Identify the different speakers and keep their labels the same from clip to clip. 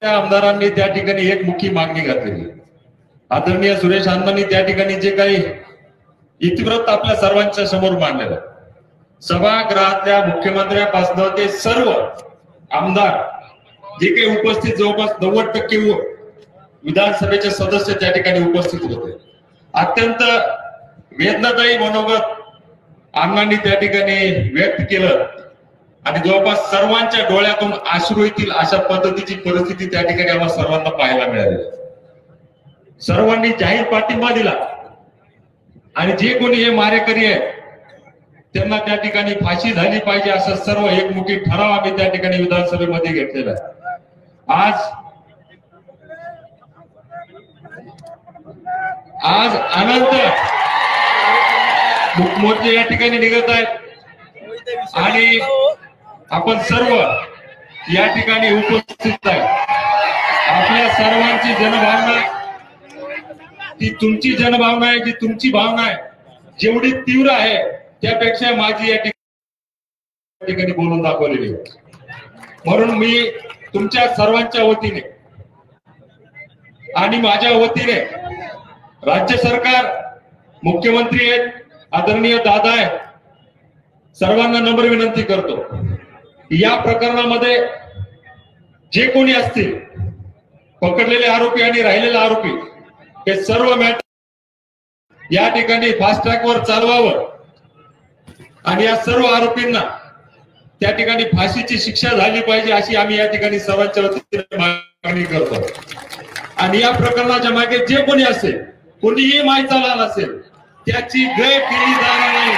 Speaker 1: आमदारांनी त्या ठिकाणी एक मुख्य मागणी घातलेली. आदरणीय सुरेश अण्णांनी त्या ठिकाणी जे काही इतिवृत्त आपल्या सर्वांच्या समोर मांडलेलं, सभागृहातल्या मुख्यमंत्र्यापासून ते सर्व आमदार जे काही उपस्थित जवळपास 90% विधानसभेचे सदस्य त्या ठिकाणी उपस्थित होते. अत्यंत वेदनादायी मनोगत अण्णांनी त्या ठिकाणी व्यक्त केलं आणि जवळपास सर्वांच्या डोळ्यातून अश्रू येतील अशा पद्धतीची परिस्थिती त्या ठिकाणी आम्हाला सर्वांना पाहायला मिळाली. सर्वांनी जाहीर पाठिंबा दिला आणि जे कोणी हे मारेकरी आहे त्यांना त्या ठिकाणी फाशी झाली पाहिजे असं सर्व एकमुखी ठराव आम्ही त्या ठिकाणी विधानसभेमध्ये घेतलेला आहे. आज अनंत मोर्चे या ठिकाणी निघत आहेत आणि आपण सर्व या ठिकाणी उपस्थित आहे. आपल्या सर्वांची जनभावना, ती तुमची जनभावना आहे, जी तुमची भावना आहे जेवढी तीव्र आहे त्यापेक्षा माझी या ठिकाणी बोलून दाखवलेली आहे. म्हणून मी तुमच्या सर्वांच्या वतीने आणि माझ्या वतीने राज्य सरकार, मुख्यमंत्री आहेत, आदरणीय दादा आहे, सर्वांना नम्र विनंती करतो, या प्रकरणामध्ये जे कोणी असतील पकडलेले आरोपी आणि राहिलेले आरोपी हे सर्व मॅटर या ठिकाणी फास्ट ट्रॅकवर चालवावं आणि या सर्व आरोपींना त्या ठिकाणी फाशीची शिक्षा झाली पाहिजे अशी आम्ही या ठिकाणी सर्वांच्या वतीने मागणी करतो. आणि या प्रकरणाच्या मागे जे कोणी असेल, कोणीही माहिती लहान असेल, त्याची गय केली जाणार नाही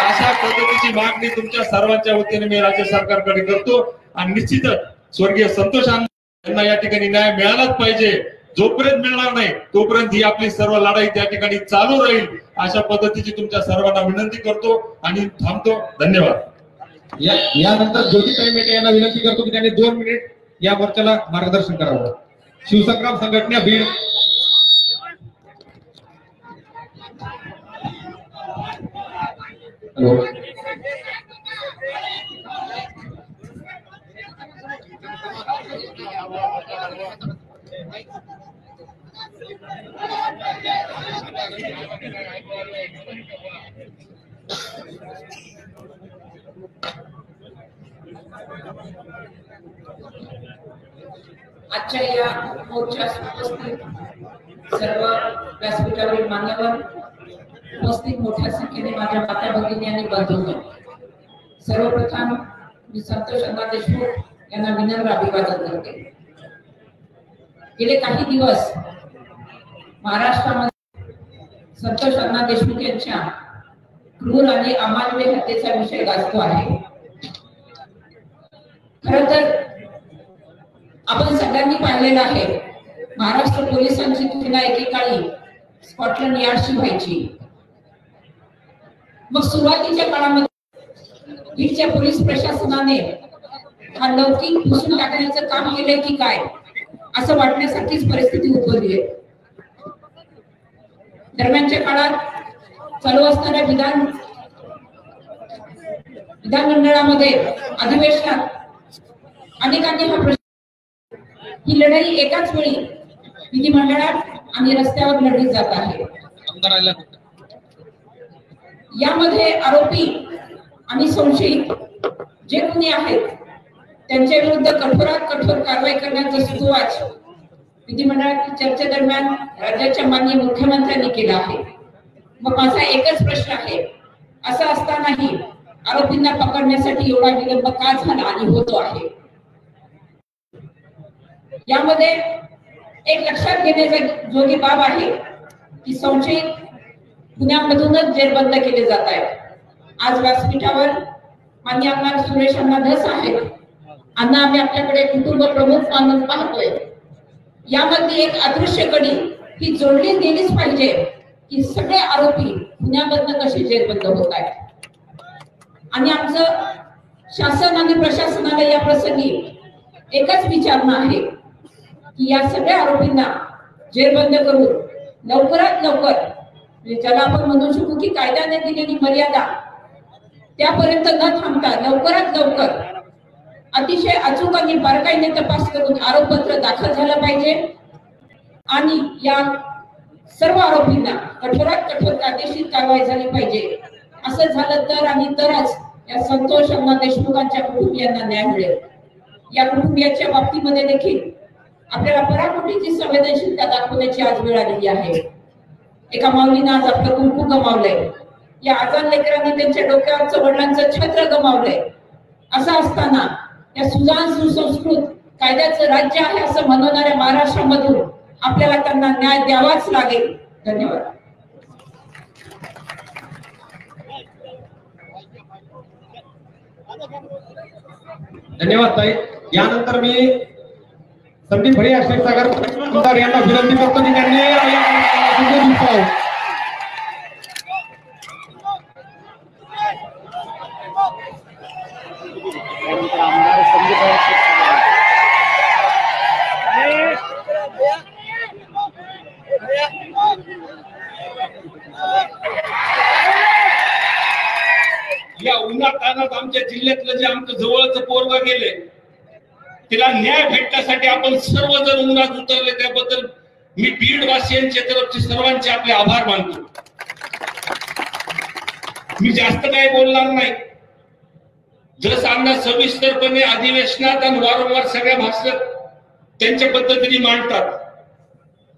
Speaker 1: अशा पद्धतीची मागणी तुमच्या सर्वांच्या वतीने मी राज्य सरकारकडे करतो. आणि निश्चितच स्वर्गीय संतोष यांना या ठिकाणी न्याय मिळालाच पाहिजे. जोपर्यंत मिळणार नाही तोपर्यंत ही आपली सर्व लढाई त्या ठिकाणी चालू राहील अशा पद्धतीची तुमच्या सर्वांना विनंती करतो आणि थांबतो. धन्यवाद.
Speaker 2: यानंतर ज्योतिताई मेटे यांना विनंती करतो की त्यांनी 2 मिनिट या मोर्चाला मार्गदर्शन करावं. शिवसंग्राम संघटना बीड. हॅलो.
Speaker 3: आजच्या या मोर्चास उपस्थित सर्व व्यासपीठावरील मान्यवर, उपस्थित मोठ्या संख्येने माझ्या माता भगिनी आणि बंधूंनो, सर्वप्रथम मी संतोष अण्णा देशमुख यांना विनम्र अभिवादन करते. गेले काही दिवस महाराष्ट्रामध्ये संतोष अण्णा देशमुख यांच्या क्रूर आणि अमानवीय हत्येचा विषय गाजतो आहे. खरं तर आपण सगळ्यांनी पाहिलेलं आहे, महाराष्ट्र पोलिसांची तुलना एकेकाळी स्कॉटलंड यार्डशी व्हायची. मग सुरुवातीच्या काळामध्ये बीडच्या पोलीस प्रशासनाने हा लौकिक पुसून टाकण्याचं काम केलंय की काय असं वाटण्यासाठीच परिस्थिती उद्भवली आहे. दरम्यानच्या काळात चालू असणाऱ्या विधानमंडळामध्ये अधिवेशनात अनेकांनी ही लढाई एकाच वेळी विधिमंडळात आणि रस्त्यावर लढली जात आहे. यामध्ये आरोपी आणि संशयित जे कोणी आहेत त्यांच्या विरुद्ध कठोरात कठोर कारवाई करण्याचा सुतोवाच विधिमंडळातील चर्चेदरम्यान राज्याच्या माननीय मुख्यमंत्र्यांनी केला आहे. मग माझा एकच प्रश्न आहे, असं असतानाही आरोपींना पकडण्यासाठी एवढा विलंब का झाला आणि होतो आहे? यामध्ये एक लक्षात घेण्याजोगी बाब आहे की संशयित पुण्यामधूनच जेरबंद केले जात आहेत. आज व्यासपीठावर माननीय आमदार सुरेश अण्णा धस आहेत. अण्णा, आम्ही आपल्याकडे कुटुंब प्रमुख मानून पाहतोय. यामध्ये एक अदृश्य कडी ही जोडली गेलीच पाहिजे की सगळे आरोपी पुण्यामधून कसे जेरबंद होत आहेत. आणि आमचं शासन आणि प्रशासनाला या प्रसंगी एकच विचारणा आहे की या सगळ्या आरोपींना जेरबंद करून लवकरात लवकर, ज्याला आपण म्हणू शकू की कायद्याने दिलेली मर्यादा त्यापर्यंत न थांबता लवकरात लवकर अतिशय अचूक आणि बारकाईने तपास करून आरोपपत्र दाखल झालं पाहिजे आणि या सर्व आरोपींना कठोरात कठोर कायदेशीर कारवाई झाली पाहिजे. असं झालं तर आणि तरच या संतोष अण्णा देशमुखांच्या कुटुंबियांना न्याय मिळेल. या कुटुंबियांच्या बाबतीमध्ये देखील आपल्याला पराकोटीची संवेदनशीलता दाखवण्याची आज वेळ आलेली आहे. एका माऊलीनं आज आपलं कुंकू गमावलंय. या आजान लेकरांनी त्यांच्या डोक्यावरचं वडिलांचं छत्र गमावलंय. असं असताना या सुजान सुसंस्कृत कायद्याचं राज्य आहे असं म्हणणाऱ्या महाराष्ट्रामधून आपल्याला त्यांना न्याय द्यावाच लागेल. धन्यवाद.
Speaker 2: धन्यवाद ताई. यानंतर मी संदीप भैया क्षीरसागर यांना विनंती करतो की त्यांनी
Speaker 1: या उन्हातानात आमच्या जिल्ह्यातलं जे आमचं जवळचं पोरग गेले तिला न्याय भेटण्यासाठी आपण सर्वजण उन्हात उतरले त्याबद्दल मी बीड वासियांच्या तरफचे सर्वांचे आपले आभार मानतो. मी जास्त काही बोलणार नाही. जसं आमना सविस्तरपणे अधिवेशनात आणि वारंवार सगळ्या भाषणात त्यांच्या पद्धतीने मांडतात.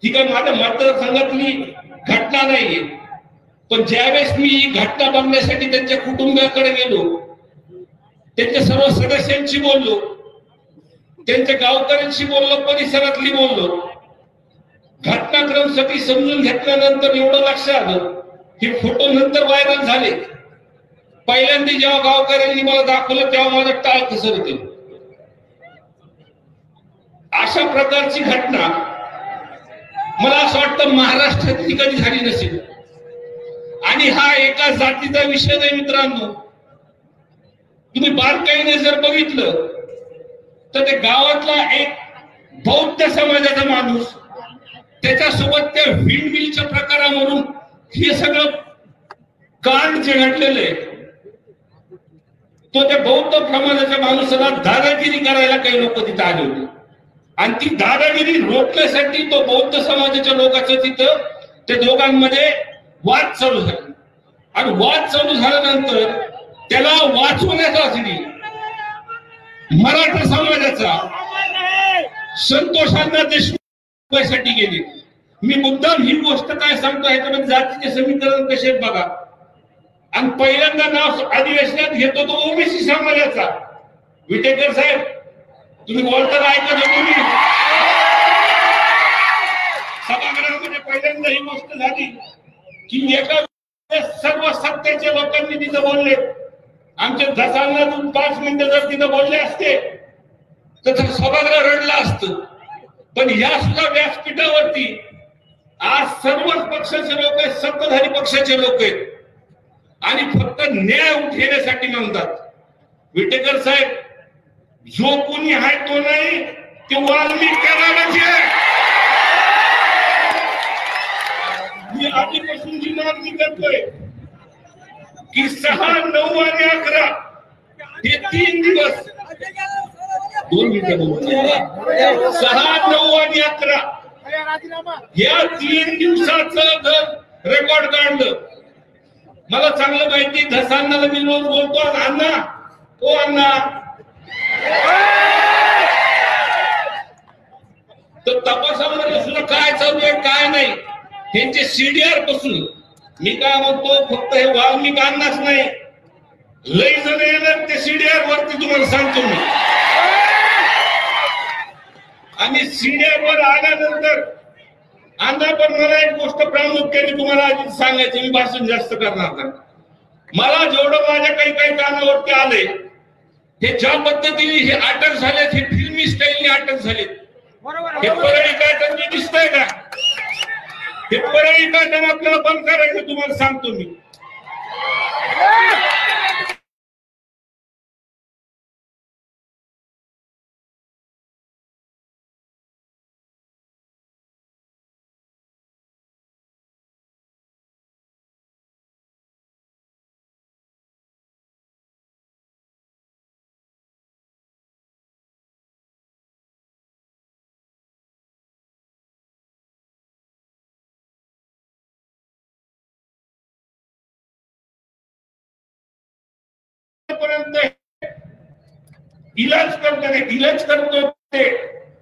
Speaker 1: ही काय माझ्या मतदारसंघातली घटना नाहीये. पण ज्यावेळेस मी ही घटना बघण्यासाठी त्यांच्या कुटुंबियाकडे गेलो, त्यांच्या सर्व सदस्यांशी बोललो, त्यांच्या गावकऱ्यांशी बोललो, परिसरातली बोललो. घटनाक्रम सगळी समजून घेतल्यानंतर एवढं लक्षात आलं की फोटो नंतर व्हायरल झाले. पहिल्यांदा जेव्हा गावकऱ्यांनी मला दाखवलं तेव्हा माझं टाळ घसरते. अशा प्रकारची घटना मला असं वाटतं महाराष्ट्रात कधी झाली नसेल. आणि हा एका जातीचा विषय नाही मित्रांनो. तुम्ही बारकाईने जर बघितलं तर ते गावातला एक बौद्ध समाजाचा माणूस त्याच्यासोबत त्या विंडमिलच्या प्रकारावरून हे सगळं कांड जे घडलेलं आहे तो त्या बौद्ध समाजाच्या माणसाला दादागिरी करायला काही लोक तिथे आले होते. आणि ती दादागिरी रोखण्यासाठी तो बौद्ध समाजाच्या लोकांचं तिथं त्या दोघांमध्ये वाद चालू झाला. आणि वाद चालू झाल्यानंतर त्याला वाचवण्यासाठी मराठा समाजाचा संतोषांना देशमुखांसाठी गेले. मी मुद्दाम ही गोष्ट काय सांगतो ह्याच्यामध्ये जातीचे समीकरण कसे बघा. आणि पहिल्यांदा नाव अधिवेशनात घेतो तो ओबीसी समाजाचा. विटेकर साहेब तुम्ही बोलताना ऐकत होतो मी सभागृहामध्ये पहिल्यांदा ही गोष्ट झाली की एका सर्व सत्तेचे लोकांनी तिथं बोलले. आमच्या धसांना 5 मिनिटं जर तिथं बोलले असते तर सभागृह रडलं असतं. पण या सुद्धा व्यासपीठावरती आज सर्वच पक्षाचे लोक आहेत, सत्ताधारी पक्षाचे लोक आहेत आणि फक्त न्याय उठवण्यासाठी म्हणतात. विटेकर साहेब जो कोणी आहे तो नाही ते वाल्मिक कराडाचे आहे. मी आधीपासून जी मागणी करतोय की 6, 9 आणि 11 हे 3 दिवस 2 मिनिटं 6, 9 आणि 11 या 3 दिवसाचं जर रेकॉर्ड काढलं मला चांगलं माहिती. धसांना मी रोज बोलतो अण्णा ओ अण्णा तर तपासामध्ये सुद्धा काय चालू आहे काय नाही त्यांचे सीडीआर पासून मी काय म्हणतो फक्त हे वाल्मिक अण्णाच नाही लई जण येणार ते सीडीआर वरती तुम्हाला सांगतो मी. आणि सीडीआर वर आल्यानंतर अण्णा पण मला एक गोष्ट प्रामुख्याने तुम्हाला आधी सांगायची. मी भाषण जास्त करणार नाही. मला जेवढं माझ्या काही कानावरती आले हे ज्या पद्धतीने हे अटक झालेत हे फिल्मी स्टाईलने अटक झालेत. हे परळी पॅटर्न जे दिसतंय का हे परळी पॅटर्न आपल्याला बंद करायचं तुम्हाला सांगतो मी.
Speaker 4: पर्यंत इलाज करतो ते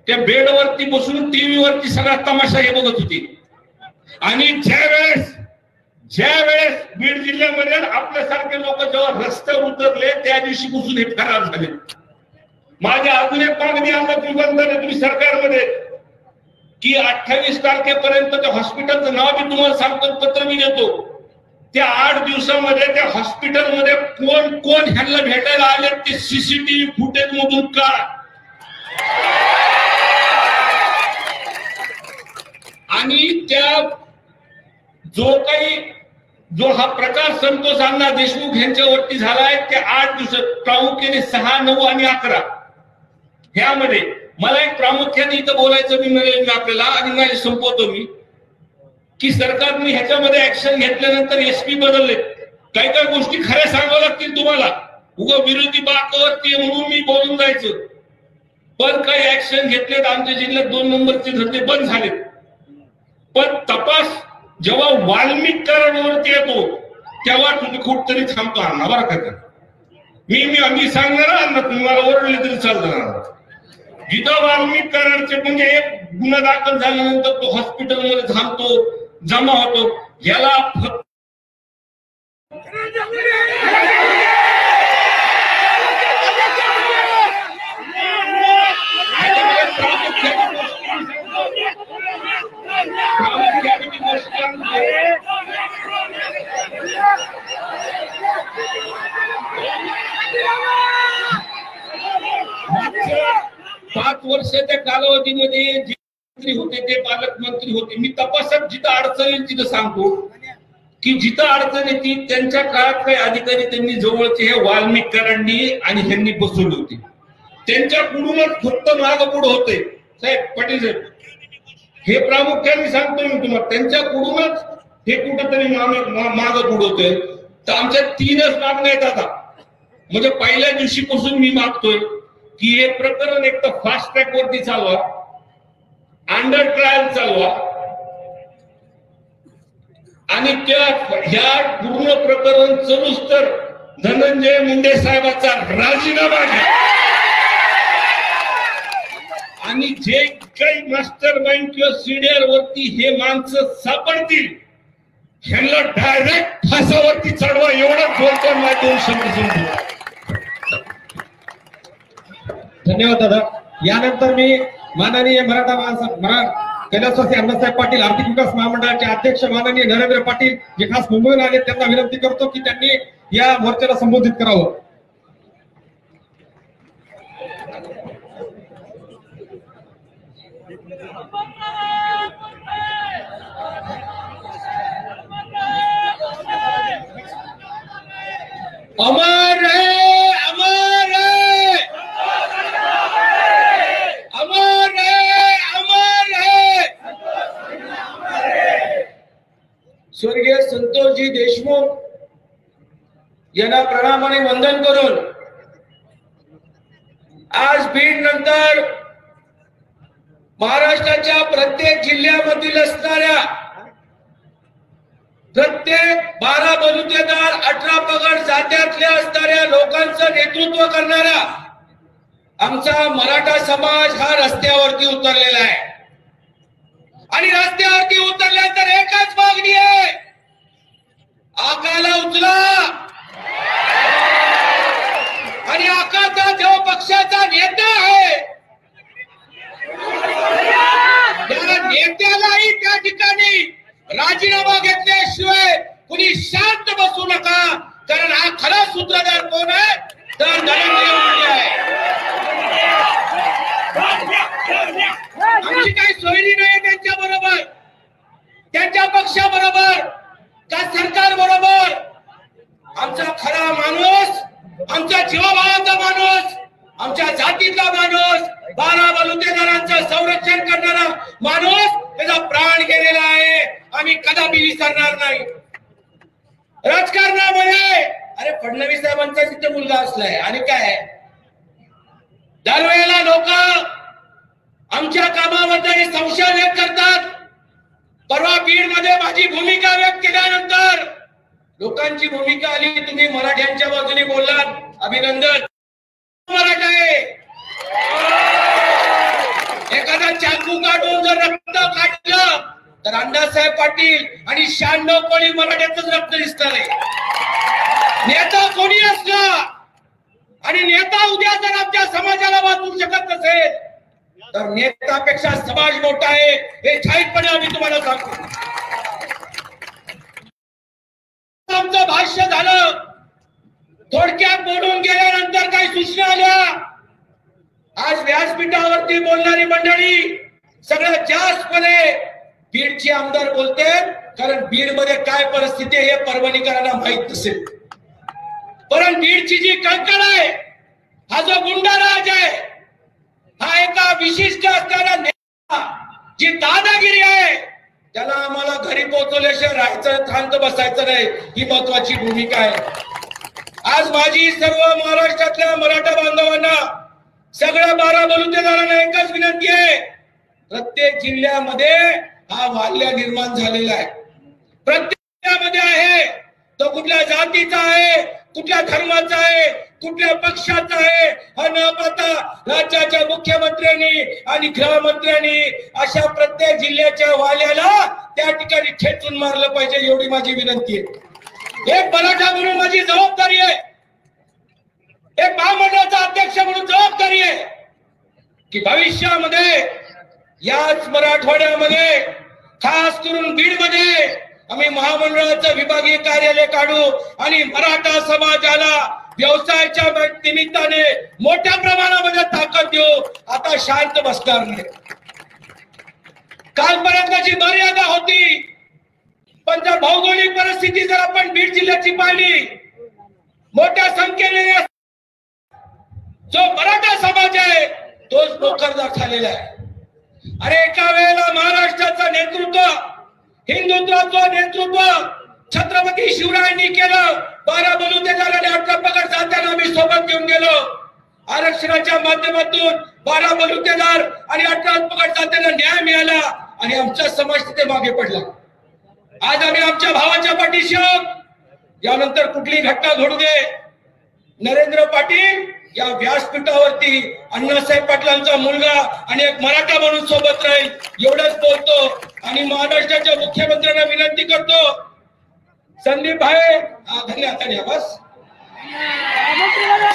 Speaker 4: त्या बेडवरती बसून टीव्ही वरती सगळा तमाशा हे बघत होती. आणि ज्या वेळेस बीड जिल्ह्यामध्ये आपल्यासारखे लोक जेव्हा रस्त्यावर उतरले त्या दिवशी पासून हे फरार झाले. माझ्या अजून एक मागणी आमदार बंधन तुम्ही सरकारमध्ये की 28 तारखेपर्यंत त्या हॉस्पिटलचं नाव मी तुम्हाला सांगतो, पत्र मी देतो. त्या 8 दिवसामध्ये त्या हॉस्पिटलमध्ये कोण कोण ह्यांना भेटायला आले ते सीसीटीव्ही फुटेज मधून काढा. आणि त्या जो हा प्रकार संतोष अण्णा देशमुख यांच्यावरती झालाय त्या 8 दिवसात प्रामुख्याने 6, 9 आणि 11 ह्यामध्ये मला एक प्रामुख्याने इथं बोलायचं मी म्हणेन आपल्याला आणि माझे संपवतो मी की सरकारने ह्याच्यामध्ये ऍक्शन घेतल्यानंतर एसपी बदलले. काही काही गोष्टी खऱ्या सांगाव्या लागतील तुम्हाला. उगा विरोधी बाकावरती म्हणून मी बोलून जायचं. पण काही ऍक्शन घेतलेत. आमच्या जिल्ह्यात 2 नंबरचे धंदे बंद झालेत. पण तपास जेव्हा वाल्मिक करारावरती येतो तेव्हा तुम्ही कुठतरी थांबतो अण्णा बरं का. मी सांगणार अण्णा तुम्हाला ओरडले तरी चालणार. जिथं वाल्मिक करारचे म्हणजे एक गुन्हा दाखल झाल्यानंतर तो हॉस्पिटलमध्ये थांबतो, जमा होतो. याला फक्त पाच वर्षाच्या कालावधीमध्ये जे मंत्री होते ते पालकमंत्री होते. मी तपासात जिथं अडचण येईल तिथं सांगतो की जिथं अडचण येते त्यांच्या काळात काही अधिकारी त्यांनी जवळचे हे वाल्मिक करांनी आणि ह्यांनी बसवले होते. त्यांच्याकडूनच फक्त मागपुढ होते. साहेब पाटील साहेब हे प्रामुख्याने सांगतो मी तुम्हाला. त्यांच्याकडूनच हे कुठेतरी मागपुढ होते. तर आमच्या 3च मागण्या आहेत आता. म्हणजे पहिल्या दिवशीपासून मी मागतोय की हे प्रकरण एक तर फास्ट ट्रॅक वरती चालवा, अंडर ट्रायल चालवा आणि ह्या पूर्ण प्रकरण चलूच तर धनंजय मुंडे साहेबांचा राजीनामा घ्या. आणि जे काही मास्टर माइंड किंवा सीनियर वरती हे माणसं सापडतील ह्यांना डायरेक्ट फासावरती चढवा. एवढंच बोलतो मला 2 शब्द समजू.
Speaker 2: धन्यवाद दादा. यानंतर मी माननीय कैलासवासी अण्णासाहेब पाटील आर्थिक विकास महामंडळाचे अध्यक्ष माननीय नरेंद्र पाटील जे खास मुंबईहून आले त्यांना विनंती करतो की त्यांनी या मोर्चाला संबोधित करावं.
Speaker 4: अमर है, अमर है, अमर है, अमर है. स्वर्गीय संतोषजी देशमुख यांना प्रणाम आणि वंदन करून आज बीड नंतर महाराष्ट्राच्या प्रत्येक जिल्ह्यामधील असणाऱ्या प्रत्येक 12 बलुतेदार 18 पगड जात्यातल्या असणाऱ्या लोकांचं नेतृत्व करणारा आमचा मराठा समाज हा रस्त्यावरती उतरलेला आहे. आणि रस्त्यावरती उतरल्यानंतर एकच मागणी आहे, आकाला उचला. आणि आकाचा जो पक्षाचा नेता आहे त्या नेत्यालाही त्या ठिकाणी राजीनामा घेतल्याशिवाय कुणी शांत बसू नका. कारण हा खरा सूत्रधार कोण आहे तर धनंजय मुंडे आहे. आमची काही सोयरी नाही त्यांच्या बरोबर, त्यांच्या पक्षाबरोबर का सरकार बरोबर. आमचा खरा माणूस, आमच्या जीवाभावाचा माणूस, आमच्या जातीचा माणूस, 12 बलुतेदारांचं संरक्षण करणारा माणूस त्याचा प्राण गेलेला आहे. आम्ही कदापि विसरणार नाही. राजकारणामध्ये अरे फडणवीस साहेबांचा तिथे मुलगा असलाय आणि काय दरवेळेला लोक आमच्या कामाबद्दल संशय व्यक्त करतात. परवा बीड मध्ये माझी भूमिका व्यक्त केल्यानंतर लोकांची भूमिका आली, तुम्ही मराठ्यांच्या बाजूने बोललात. अभिनंदन. मराठा आहे. एखादा चाकू काढून जर रक्त काढलं तर अण्णासाहेब पाटील आणि 96 कोळी मराठ्याचंच रक्त दिसणार आहे. नेता कोणी असला आणि नेता उद्या जर आमच्या समाजाला वाचवू शकत नसेल तर नेत्यापेक्षा समाज मोठा आहे हे जाहीरपणे आम्ही तुम्हाला सांगतो. आमचं भाष्य झालं. थोडक्यात बोलून गेल्यानंतर काही सूचना आल्या. आज व्यासपीठावरती बोलणारी मंडळी सगळ्यात जास्तपणे बीडचे आमदार बोलते, कारण बीड मध्ये काय परिस्थिती आहे हे परभणीकरांना माहित नसेल. पण बीडची जी कळकळ आहे, हा जो गुंडाराज आहे, हा एका विशिष्ट असणारा नेता, जी दादागिरी आहे, त्याला आम्हाला घरी पोहोचवल्याशिवाय राहायचं, शांत बसायचं नाही, ही महत्वाची भूमिका आहे. आज माझी सर्व महाराष्ट्रातल्या मराठा बांधवांना, सगळ्या 12 बलुतेदारांना एकच विनंती आहे. प्रत्येक जिल्ह्यामध्ये हा वाल्य निर्माण झालेला आहे. प्रत्येक जिल्ह्यामध्ये आहे. तो कुठल्या जातीचा आहे, कुठल्या धर्माचा आहे, कुठल्या पक्षाचा आहे, हा न पाहता राज्याच्या मुख्यमंत्र्यांनी आणि गृहमंत्र्यांनी अशा प्रत्येक जिल्ह्याच्या वाल्याला त्या ठिकाणी ठेचून मारलं पाहिजे, एवढी माझी विनंती आहे. एक मराठा म्हणून माझी जबाबदारी आहे, एक महामंडळाचा अध्यक्ष म्हणून जबाबदारी आहे की भविष्यामध्ये याच मराठवाड्यामध्ये, खास करून बीड मध्ये आम्ही महामंडळाचं विभागीय कार्यालय काढू आणि मराठा समाजाला व्यवसायाच्या निमित्ताने मोठ्या प्रमाणामध्ये ताकद देऊ. आता शांत बसणार नाही. कालपर्यंतची मर्यादा होती, पण जर भौगोलिक परिस्थिती जर आपण बीड जिल्ह्याची पाहिली, मोठ्या संख्येने जो मराठा समाज आहे तोच नोकरदार झालेला आहे. अरे एका वेळेला महाराष्ट्राचं नेतृत्व, हिंदुत्वाचं नेतृत्व छत्रपती शिवरायांनी केलं. 12 बलुतेदार आणि 18 पगड जात्यांना आम्ही सोबत घेऊन गेलो. आरक्षणाच्या माध्यमातून 12 बलुतेदार आणि 18 पगड जात्यांना न्याय मिळाला आणि आमचा समाज तिथे मागे पडला. आज आम्ही आमच्या भावाच्या पाठीशी आहोत. यानंतर कुठली घटना घडू दे, नरेंद्र पाटील या व्यासपीठावरती अण्णासाहेब पाटलांचा मुलगा आणि एक मराठा म्हणून सोबत राहील, एवढंच बोलतो. आणि महाराष्ट्राच्या मुख्यमंत्र्यांना विनंती करतो, संदीप भाई, धन्यवाद, बस.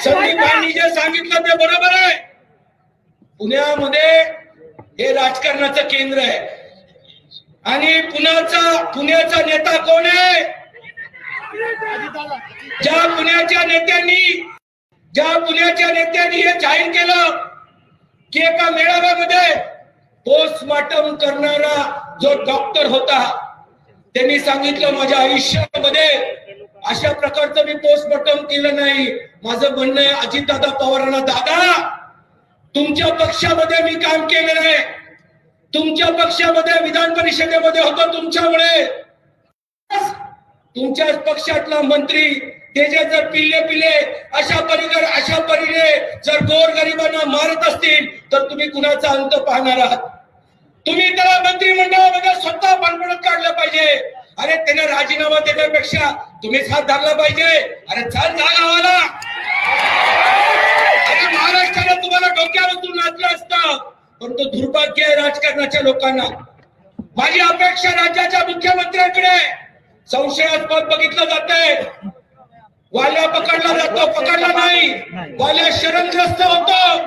Speaker 4: संदीप भाईंनी जे सांगितलं ते बरोबर आहे. पुण्यामध्ये हे राजकारणाचं केंद्र आहे आणि पुण्याचा नेता कोण आहे? ज्या पुण्याच्या नेत्यांनी हे जाहीर केलं की एका मेळाव्यामध्ये पोस्टमॉर्टम करणारा जो डॉक्टर होता, त्यांनी सांगितलं माझ्या आयुष्यामध्ये अशा प्रकारचं मी पोस्टमॉर्टम केलं नाही. माझं म्हणणं आहे अजितदादा पवारांना, दादा तुमच्या पक्षामध्ये मी काम केलेलं आहे, तुमच्या पक्षामध्ये विधान परिषदेमध्ये होतो, तुमच्यामुळे तुमच्याच पक्षातला मंत्री त्याचे जर पिल्ले अशा परीने जर गोरगरिबांना मारत असतील तर तुम्ही कुणाचा अंत पाहणार आहात? तुम्ही त्याला मंत्रिमंडळामध्ये स्वतः भानपडत काढलं पाहिजे. अरे त्याने राजीनामा देण्यापेक्षा तुम्हीच हात धरला पाहिजे. अरे चाल जागावाला, अरे महाराष्ट्राला तुम्हाला डोक्यावरून नाचलं असतं, पण तो दुर्भाग्य आहे राजकारणाच्या लोकांना. माझी अपेक्षा राज्याच्या मुख्यमंत्र्यांकडे, संशयास्पद बघितलं जातंय, वाल्या पकडला जातो, पकडला नाही, वाल्या शरणग्रस्त होतो.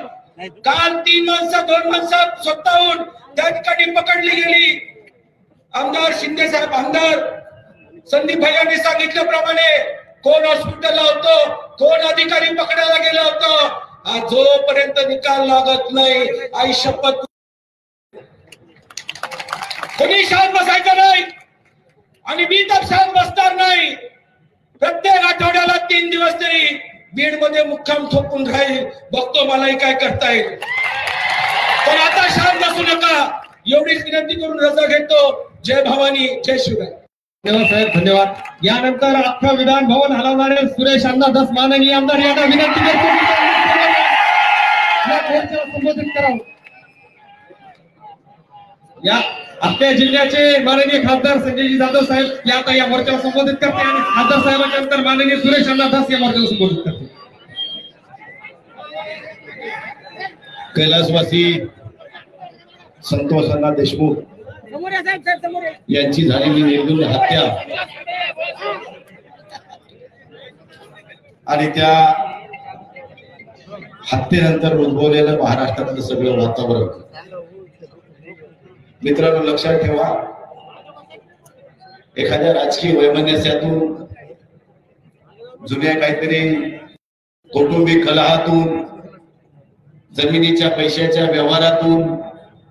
Speaker 4: काल 2 माणसं स्वतःहून त्या ठिकाणी पकडली गेली. आमदार शिंदे साहेब, आमदार संदीप भाईंनी सांगितल्याप्रमाणे कोण हॉस्पिटलला होतो, कोण अधिकारी पकडायला गेला होता, जोपर्यंत निकाल लागत नाही, आई शपथ कोणी शांत बसायचं नाही आणि मी तर शांत बसणार नाही. प्रत्येक आठवड्याला 3 दिवस तरी बीड मध्ये मुक्काम ठोकून राहील. बघतो मलाही काय करता येईल, पण आता शांत बसू नका, एवढीच विनंती करून रजा घेतो. जय भवानी, जय शिवराय.
Speaker 2: धन्यवाद साहेब, धन्यवाद. यानंतर अख्खं विधान भवन हलवणारे सुरेश अण्णा धस माननीय आमदार यांना विनंती करतो संबोधित करावं. या आपल्या जिल्ह्याचे माननीय खासदार संजयजी जाधव साहेब या मोर्चाला संबोधित करते आणि खासदार साहेबांच्या नंतर माननीय सुरेश अण्णा धस या मोर्चाला संबोधित करते.
Speaker 5: कैलासवासी संतोष अण्णा देशमुख यांची झालेली निर्गुण हत्या आणि त्या हत्येनंतर उद्भवलेलं महाराष्ट्रातलं सगळं वातावरण, मित्रांनो लक्षात ठेवा, एखाद्या राजकीय वैमनस्यातून, जुन्या काहीतरी कौटुंबिक कलहातून, जमिनीच्या पैशाच्या व्यवहारातून,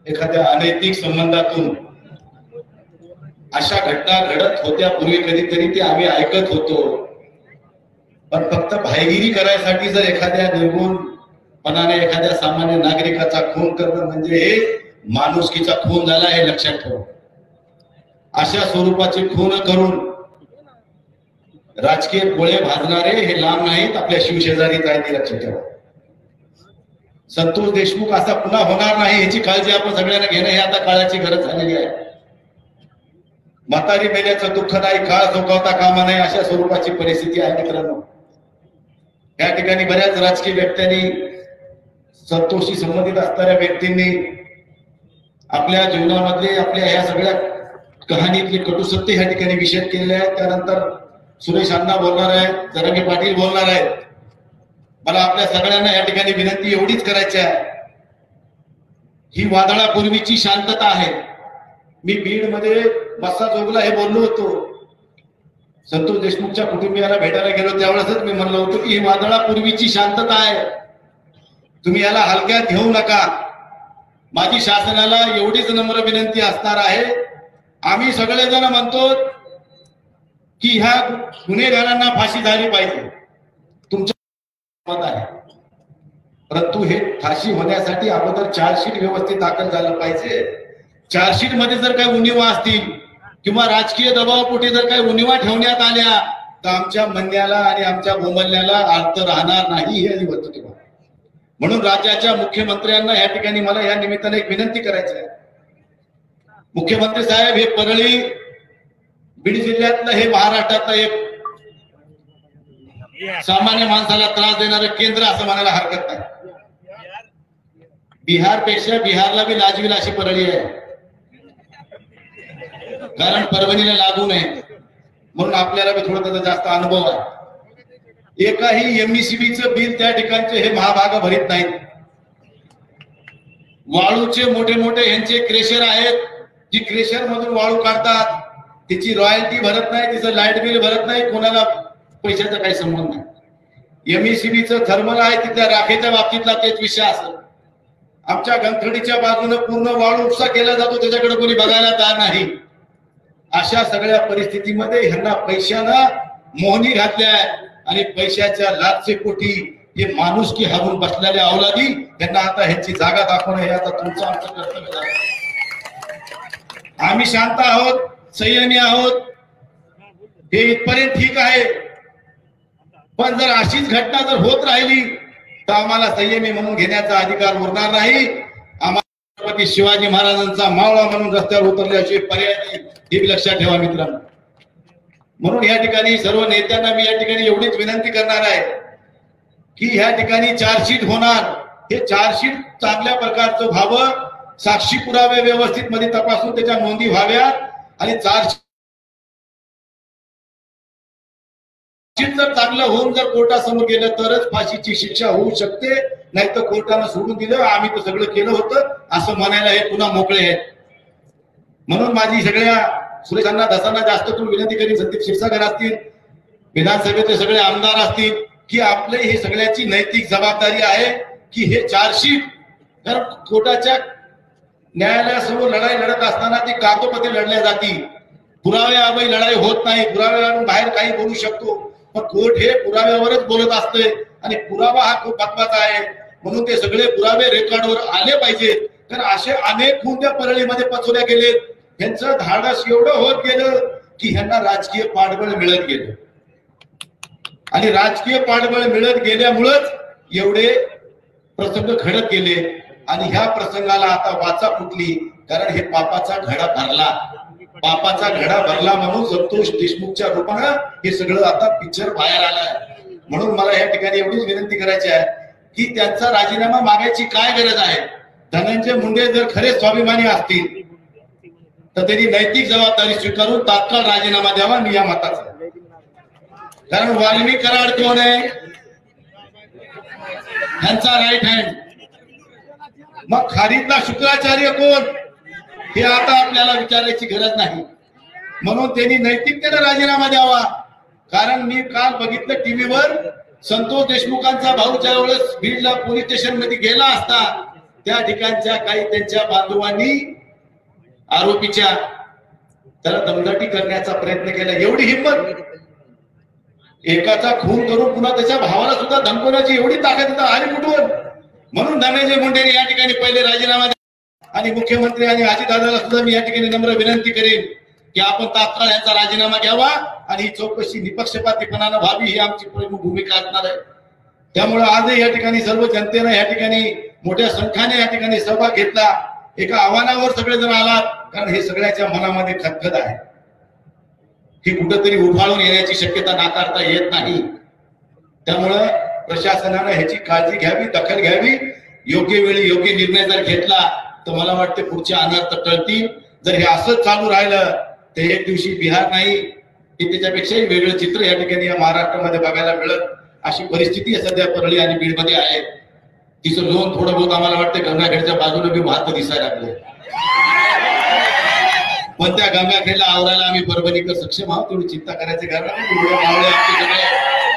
Speaker 5: एखाद्या अनैतिक संबंधातून अशा घटना घडत होत्या पूर्वी, कधीतरी ते आम्ही ऐकत होतो. पण फक्त भाईगिरी करायसाठी जर एखाद्या निर्गुणपणाने एखाद्या सामान्य नागरिकाचा खून करणं म्हणजे हे माणुसकीचा खून झाला हे लक्षात ठेवा. अशा स्वरूपाचे खून करून राजकीय गोळे भाजणारे हे लांब नाहीत, आपल्या शिवशेजारीच आहेत हे लक्षात ठेवा. संतोष देशमुख असा पुन्हा होणार नाही याची काळजी आपण सगळ्यांना घेणं हे आता काळाची गरज झालेली आहे. म्हातारी मेल्याचं दुःख नाही, काळ चुकवता कामा नाही, अशा स्वरूपाची परिस्थिती आहे मित्रांनो. या ठिकाणी बऱ्याच राजकीय व्यक्त्यांनी, संतोषशी संबंधित असणाऱ्या व्यक्तींनी आपल्या जीवनामध्ये आपल्या ह्या सगळ्या कहाणीतले कटू सत्य ह्या ठिकाणी विषद केलेले आहेत. त्यानंतर सुरेश अण्णा बोलणार आहेत, जरांगे पाटील बोलणार आहेत. मला आपल्या सगळ्यांना या ठिकाणी विनंती एवढीच करायची आहे, ही वादळापूर्वीची शांतता आहे. मी बीड मध्ये मस्सा जोगला हे बोललो होतो, संतोष देशमुखच्या कुटुंबियाला भेटायला गेलो त्यावेळेसच मी म्हणलो होतो की ही वादळापूर्वीची शांतता आहे, तुम्ही याला हलक्यात घेऊ नका. माझी शासनाला एवढीच नम्र विनंती असणार आहे, आम्ही सगळेजण म्हणतो की ह्या गुन्हेगारांना फाशी झाली पाहिजे, तुमचं मत आहे, परंतु हे फाशी होण्यासाठी अगोदर चार्जशीट व्यवस्थित दाखल झालं पाहिजे. चार्जशीट मध्ये जर काही उणिवा असतील किंवा राजकीय दबावापोटी जर काही उणिवा ठेवण्यात आल्या तर आमच्या म्हणण्याला आणि आमच्या बोंबलण्याला अर्थ राहणार नाही हे लक्षात ठेवा. म्हणून राज्याच्या मुख्यमंत्र्यांना या ठिकाणी मला या निमित्ताने एक विनंती करायची आहे. मुख्यमंत्री साहेब, हे परळी बीड जिल्ह्यातलं हे महाराष्ट्रातलं एक सामान्य माणसाला त्रास देणारं केंद्र असं म्हणायला हरकत नाही. बिहारपेक्षा बिहारला बी लाजवील अशी परळी आहे, कारण परभणीला लागू नये म्हणून आपल्याला बी थोडा त्याचा जास्त अनुभव आहे. एकाही एमईसीबीचं बिल त्या ठिकाणचे हे महाभाग भरीत नाहीत. वाळूचे मोठे मोठे यांचे क्रेशर आहेत, जी क्रेशर मधून वाळू काढतात, तिची रॉयल्टी भरत नाही, तिचं लाईट बिल भरत नाही, कोणाला पैशाचा काही संबंध नाही. एमईसीबीचं थर्मल आहे, तिथल्या राखेच्या बाबतीतला तेच विषय असेल. आमच्या गंथडीच्या बाजूने पूर्ण वाळू उपसा केला जातो, त्याच्याकडे कोणी बघायला तयार नाही. अशा सगळ्या परिस्थितीमध्ये ह्यांना पैशानं मोहनी घातल्या आणि पैशाच्या लाचेपोटी हे माणुसकी हारून बसलेल्या अवलादी त्यांना आता ह्यांची जागा दाखवणं हे आता तुमचं आमचं कर्तव्य आहे. आम्ही शांत आहोत, संयमी आहोत, हे इथपर्यंत ठीक आहे. पण जर अशीच घटना जर होत राहिली तर आम्हाला संयमी म्हणून घेण्याचा अधिकार उरणार नाही. आम्हाला छत्रपती शिवाजी महाराजांचा मावळा म्हणून रस्त्यावर उतरल्याशिवाय पर्याय नाही, हे लक्षात ठेवा मित्रांनो. म्हणून या ठिकाणी सर्व नेत्यांना मी या ठिकाणी एवढीच विनंती करणार आहे की ह्या ठिकाणी चार्जशीट होणार, हे चार्जशीट चांगल्या प्रकारचं व्हावं, साक्षी पुरावे व्यवस्थित मध्ये तपासून त्याच्या नोंदी व्हाव्यात आणि चार्जशीट जर चांगलं होऊन जर कोर्टासमोर गेलं तरच फाशीची शिक्षा होऊ शकते, नाही तर कोर्टानं सोडून दिलं आम्ही तर सगळं केलं होतं असं म्हणायला हे पुन्हा मोकळे आहेत. म्हणून माझी सगळ्या सुरेशांना दसांना जास्त करून विनंती करीन, संदीप क्षीरसागर असतील, विधानसभेचे सगळे आमदार असतील, की आपले हे सगळ्याची नैतिक जबाबदारी आहे की हे चार्जशीट जर कोर्टाच्या न्यायालयासमोर लढाई लढत असताना ती कागदोपत्री लढल्या जाती. पुराव्याअभावी लढाई होत नाही, पुराव्यावरून बाहेर काही बोलू शकतो, पण कोर्ट हे पुराव्यावरच बोलत असते आणि पुरावा हा खूप महत्वाचा आहे. म्हणून ते सगळे पुरावे रेकॉर्डवर आले पाहिजेत. तर असे अनेक खून त्या परळीमध्ये पचवल्या गेले, यांचं धाडस एवढं होत गेलं की ह्यांना राजकीय पाठबळ मिळत गेलं आणि राजकीय पाठबळ मिळत गेल्यामुळेच एवढे प्रसंग घडत गेले आणि ह्या प्रसंगाला आता वाचा फुटली, कारण हे पापाचा घडा भरला. पापाचा घडा भरला म्हणून संतोष देशमुखच्या रूपानं हे सगळं आता पिक्चर बाहेर आलाय. म्हणून मला या ठिकाणी एवढीच विनंती करायची आहे की त्यांचा राजीनामा मागायची काय गरज आहे. धनंजय मुंडे जर खरे स्वाभिमानी असतील तर त्यांनी नैतिक जबाबदारी स्वीकारून तात्काळ राजीनामा द्यावा. मी या मताचा. कारण वाल्मी कराड कोण आहे? त्यांचा राईट हँड. मग खारीदला शुक्राचार्य कोण हे आता आपल्याला विचारायची गरज नाही. म्हणून त्यांनी नैतिकतेने राजीनामा द्यावा. कारण मी काल बघितलं टीव्हीवर, संतोष देशमुखांचा भाऊ ज्या वेळेस बीडला पोलीस स्टेशन मध्ये गेला असता त्या ठिकाणच्या काही त्यांच्या बांधवांनी आरोपीच्या त्याला दमदाटी करण्याचा प्रयत्न केला. एवढी हिंमत, एकाचा खून करून पुन्हा त्याच्या भावाला सुद्धा धमकवण्याची एवढी ताकद आली कुठून? म्हणून धनंजय मुंडेने या ठिकाणी पहिले राजीनामा द्या. आणि मुख्यमंत्री आणि अजितदादाला सुद्धा मी या ठिकाणी नम्र विनंती करेन की आपण तात्काळ याचा राजीनामा घ्यावा आणि ही चौकशी निपक्षपातीपणानं व्हावी ही आमची प्रमुख भूमिका असणार आहे. त्यामुळे आजही या ठिकाणी सर्व जनतेनं या ठिकाणी मोठ्या संख्येने या ठिकाणी सहभाग घेतला. एका आव्हानावर सगळेजण आलात, कारण हे सगळ्याच्या मनामध्ये खदखद आहे. ही कुठंतरी उफाळून येण्याची शक्यता नाकारता येत नाही. त्यामुळं प्रशासनानं ह्याची काळजी घ्यावी, दखल घ्यावी. योग्य वेळी योग्य निर्णय जर घेतला तर मला वाटते पुढचे अनर्थ टळतील. जर हे असंच चालू राहिलं तर एक दिवशी बिहार नाही की त्याच्यापेक्षाही वेगळं चित्र या ठिकाणी या महाराष्ट्रामध्ये बघायला मिळत अशी परिस्थिती सध्या परळी आणि बीडमध्ये आहे. तिचं लोन थोडं बहुत आम्हाला वाटतं गंगाखेडच्या बाजूला बी वाहत दिसायला लागले. पण त्या गंगाखेडला आवरायला आम्ही परभणीकर सक्षम आहोत. तेवढी चिंता करायची कारण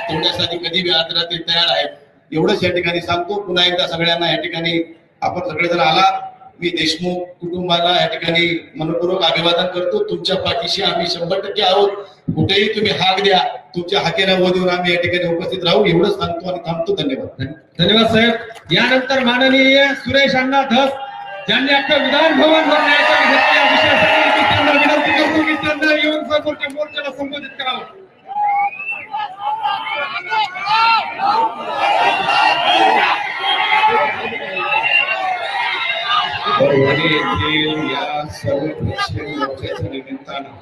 Speaker 5: तेवढ्यासाठी कधी बी आदरातील तयार आहेत. एवढंच या ठिकाणी सांगतो. पुन्हा एकदा सगळ्यांना या ठिकाणी आपण सगळेजण आलात. मी देशमुख कुटुंबाला या ठिकाणी मनपूर्वक अभिवादन करतो. तुमच्या पाठीशी आम्ही 100% आहोत. कुठेही तुम्ही हाक द्या, तुमच्या हाकेला व देऊन आम्ही या ठिकाणी उपस्थित राहू एवढंच सांगतो आणि थांबतो. धन्यवाद.
Speaker 2: धन्यवाद साहेब. यानंतर माननीय सुरेश अण्णा धस ज्यांनी अख्खं विधान भवन विनंती करतो की त्यांना येऊन समोरच्या मोर्चाला संबोधित करावं.
Speaker 4: परभणी येथील या सर्व पक्षीय मोर्चाच्या निमित्तानं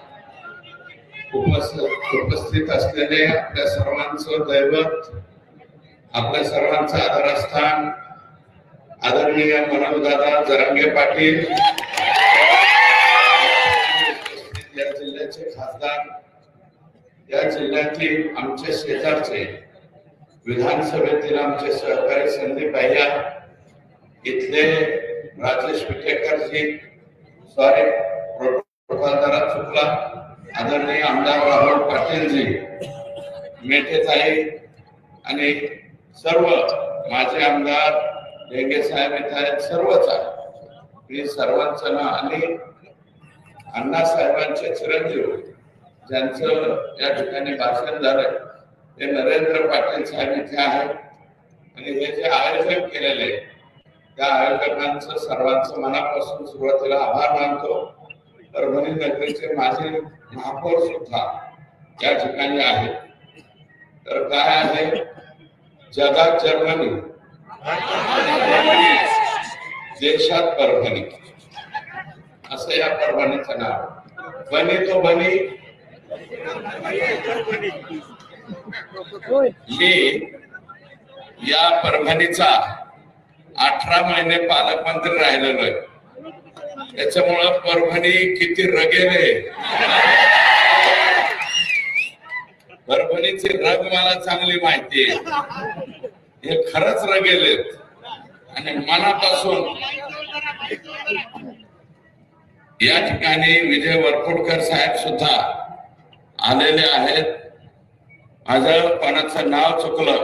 Speaker 4: उपस्थित असलेले आपल्या सर्वांचं दैवत, आपल्या सर्वांचं आदरस्थान आदरणीय मनोजदादा जरांगे पाटील, या जिल्ह्याचे खासदार, या जिल्ह्यातील आमचे शेजारचे विधानसभेतील आमचे सहकारी संदीप भैया, इथले राजेश विटेकरजी, सॉरी प्रोटोकॉल जरा चुकला, आदरणीय आमदार राहुल पाटीलजी, मेठेताई आणि सर्व माझे आमदार डेंगे साहेब इथे आहेत. सर्वच आहे. मी सर्वांचं ना आणि अण्णासाहेबांचे चिरंजीव ज्यांचं या ठिकाणी भाषण झालंय ते नरेंद्र पाटील साहेब इथे आहेत. आणि हे जे आयोजन केलेले त्या आयोजकांचं सर्वांचं मनापासून सुरुवातीला आभार मानतो. परभणी नगरीचे माजी महापौर सुद्धा या ठिकाणी आहेत. तर काय आहे, जगात जर्मनी, देशात परभणी असं या परभणीचं नाव. बनी तो बनी. मी या परभणीचा 18 महिने पालकमंत्री राहिलेलो आहे. त्याच्यामुळं परभणी किती रगेले, परभणीची रग मला चांगली माहिती आहे. हे खरंच रगेलेत आणि मनापासून या ठिकाणी विजय वरपुडकर साहेब सुद्धा आलेले आहेत. माझं कोणाचं नाव चुकलं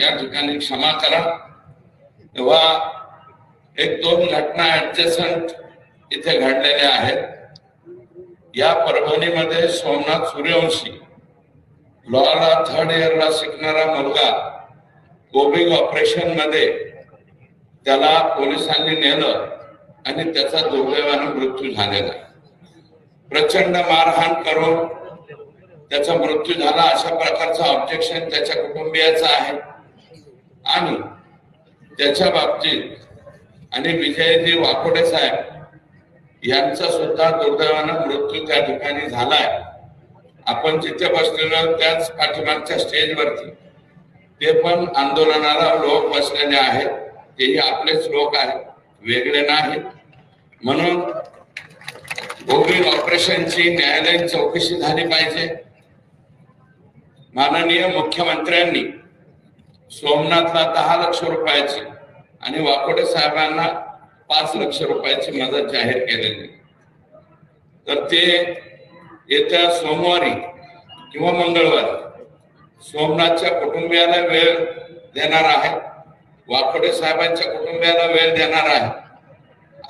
Speaker 4: या ठिकाणी क्षमा करा. तेव्हा 1-2 घटना ऍडजस्टंट इथे घडलेल्या आहेत. या परभणीमध्ये सोमनाथ सूर्यवंशी, लॉला 3rd इयरला शिकणारा मुलगा, कोबिंग ऑपरेशन मध्ये त्याला पोलिसांनी नेलं आणि त्याचा दुर्दैवाने मृत्यू झालेला. प्रचंड मारहाण करून त्याचा मृत्यू झाला अशा प्रकारचं ऑब्जेक्शन त्याच्या कुटुंबियाचं आहे. आणि त्याच्या बाबतीत आणि विजयजी वाकोडे साहेब यांचा सुद्धा दुर्दैवानं मृत्यू त्या ठिकाणी झालाय. आपण जिथे बसलेलो त्याच पाठीमागच्या स्टेजवरती ते पण आंदोलनाला लोक बसलेले आहेत, तेही आपलेच लोक आहेत, वेगळे नाहीत. म्हणून गोविंद ऑपरेशनची न्यायालयीन चौकशी झाली पाहिजे. माननीय मुख्यमंत्र्यांनी सोमनाथला 10 लाख रुपयाची आणि वाकोडे साहेबांना 5 लाख रुपयाची मदत जाहीर केलेली. तर ते येत्या सोमवारी किंवा मंगळवारी सोमनाथच्या कुटुंबियाला वेळ देणार आहे, वाकोडे साहेबांच्या कुटुंबियाला वेळ देणार आहे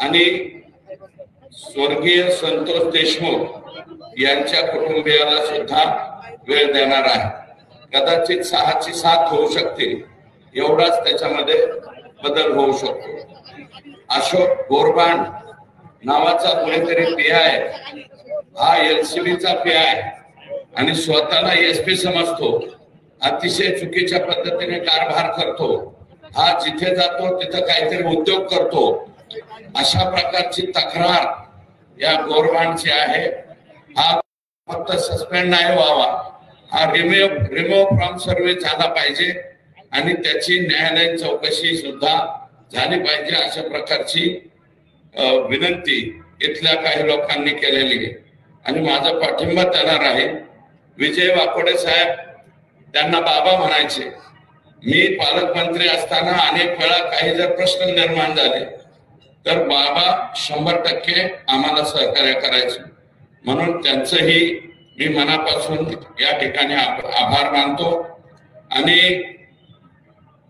Speaker 4: आणि स्वर्गीय संतोष देशमुख यांच्या कुटुंबियाला सुद्धा वेळ देणार आहे. कदाचित 6ची 7 होऊ शकते, एवढाच त्याच्यामध्ये बदल होऊ शकतो. अशोक गोरबांड नावाचा कोणीतरी पीआय हा एलसीबीचा पीआय आणि स्वतःला एसपी समजतो, अतिशय चुकीच्या पद्धतीने कारभार करतो. हा जिथे जातो तिथं काहीतरी उद्योग करतो. अशा प्रकारची तक्रार या गोरबांडची आहे. हा फक्त सस्पेंड नाही व्हावा, हा रिमूव्ह फ्रॉम सर्व्हिस झाला पाहिजे आणि त्याची न्यायालयीन चौकशी सुद्धा झाली पाहिजे. अशा प्रकारची विनंती इथल्या काही लोकांनी केलेली आहे आणि माझा पाठिंबा त्यांना राहील. विजय वाकोडे साहेब त्यांना बाबा म्हणायचे. मी पालकमंत्री असताना अनेक वेळा काही जर प्रश्न निर्माण झाले तर बाबा 100% आम्हाला सहकार्य करायचे. म्हणून त्यांचंही मी मनापासून या ठिकाणी आभार मानतो. आणि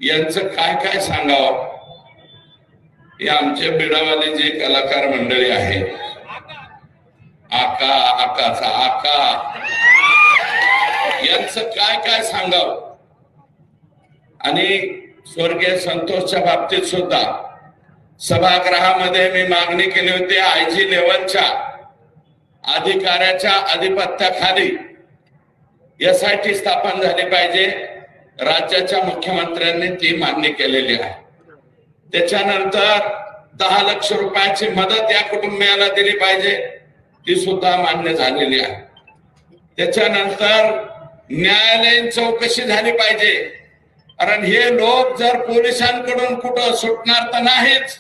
Speaker 4: यांचं काय काय सांगावं, हे आमचे बिडावाले जे कलाकार मंडळी आहे, आकाचा आका, यांचं काय काय सांगावं. आणि स्वर्गीय संतोषच्या बाबतीत सुद्धा सभागृहामध्ये मी मागणी केली होती, आयजी लेवलच्या अधिकाऱ्याच्या अधिपत्याखाली एसआयटी स्थापन झाली पाहिजे. राज्याच्या मुख्यमंत्र्यांनी ती मागणी केलेली आहे. त्याच्यानंतर 10 लाख रुपयाची मदत या कुटुंबियाला दिली पाहिजे, ती सुद्धा मान्य झालेली आहे. त्याच्यानंतर न्यायालयीन चौकशी झाली पाहिजे, कारण हे लोक जर पोलिसांकडून कुठं सुटणार तर नाहीच,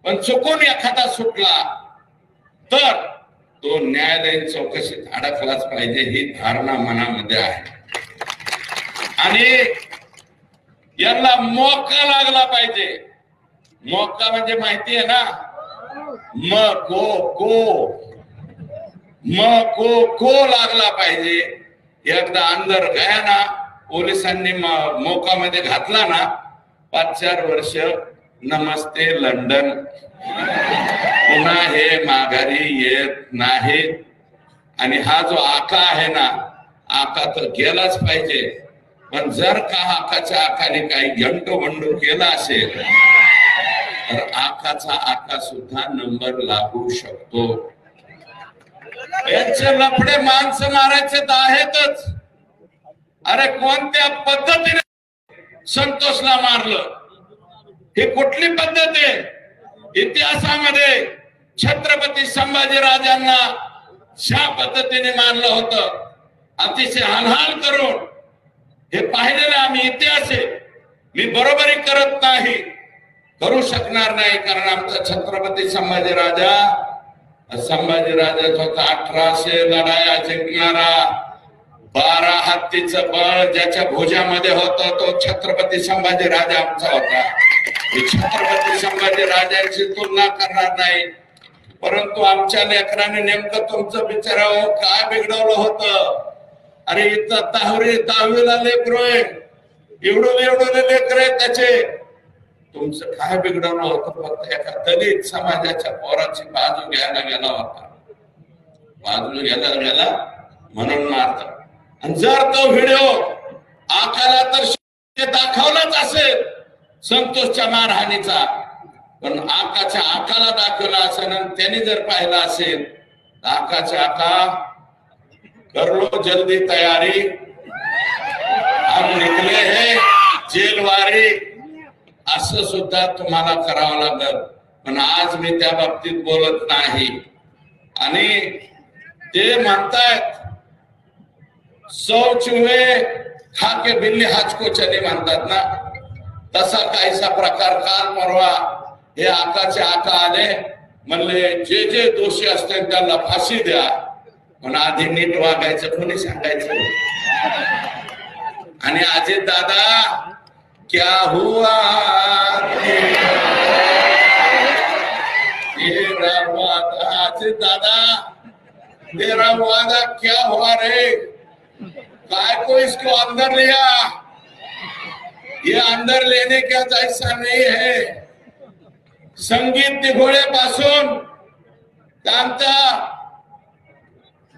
Speaker 4: पण चुकून एखादा सुटला तर तो न्यायालयीन चौकशीत अडकलाच पाहिजे, ही धारणा मनामध्ये आहे. आणि यांना मोका लागला पाहिजे. मोका म्हणजे माहिती आहे ना, को लागला पाहिजे. एकदा अंदर गया ना, पोलिसांनी मोकामध्ये घातला ना, 5-4 वर्ष नमस्ते लंडन, पुन्हा हे माघारी येत नाही. आणि हा जो आका आहे ना, आका तर गेलाच पाहिजे. पण जर का आकाच्या आकाने काही गंडू केला असेल तर आकाचा आका सुद्धा नंबर लागू शकतो. यांचे लफडे माणसं मारायचे तर आहेतच. अरे कोणत्या पद्धतीने संतोषला मारलं, ही कुठली पद्धत आहे? इतिहासामध्ये छत्रपती संभाजीराजांना ज्या पद्धतीने मारलं होतं, अतिशय हानहान करून, हे पाहिलेलं आम्ही इतिहास आहे. मी बरोबरी करत नाही, करू शकणार नाही, कारण आमचा छत्रपती संभाजीराजा होता 1800 लढाया जिंकणारा, 12 हत्तीचं बळ ज्याच्या भुजामध्ये होतं, तो छत्रपती संभाजीराजा आमचा होता. छत्रपती संभाजीराजांची तुलना करणार नाही, परंतु आमच्या लेकराने नेमकं तुमचं बिचारावं काय बिघडवलं होतं. अरे इथं 10वीला लेकरू आहे, एवढं लेकर आहे त्याचे, तुमचं काय बिघडवलं होतं? फक्त एका दलित समाजाच्या पोराची बाजू घ्यायला गेला होता, बाजू घ्यायला म्हणून मारत. आणि जर तो व्हिडिओ आकाला तर दाखवलाच असेल संतोषच्या मारहाणीचा, पण आकाच्या आकाला दाखवला असेल आणि त्याने जर पाहिला असेल तर आकाच्या आका कर लो जल्दी तयारी, हम निकले हैं जेलवारी, असं सुद्धा तुम्हाला करावं लागलं. पण आज मी त्या बाबतीत बोलत नाही. आणि ते म्हणतायत 100 चूहे खा के बिल्ली हाच को चली म्हणतात ना, तसा काहीसा प्रकार काल परवा हे आकाचे आका आले, म्हणले जे जे दोषी असतील त्यांना फाशी द्या, पण आधी नीट वागायचं कोणी सांगायचं. आणि अजित दादा क्या हुआ तेरा वादा, अजित दादा तेरा वादा क्या हुआ रे, काय को इसको अंदर लिया, ये अंदर लेने का जैसा नहीं है. संगीत दिघोळे पासून त्यांचा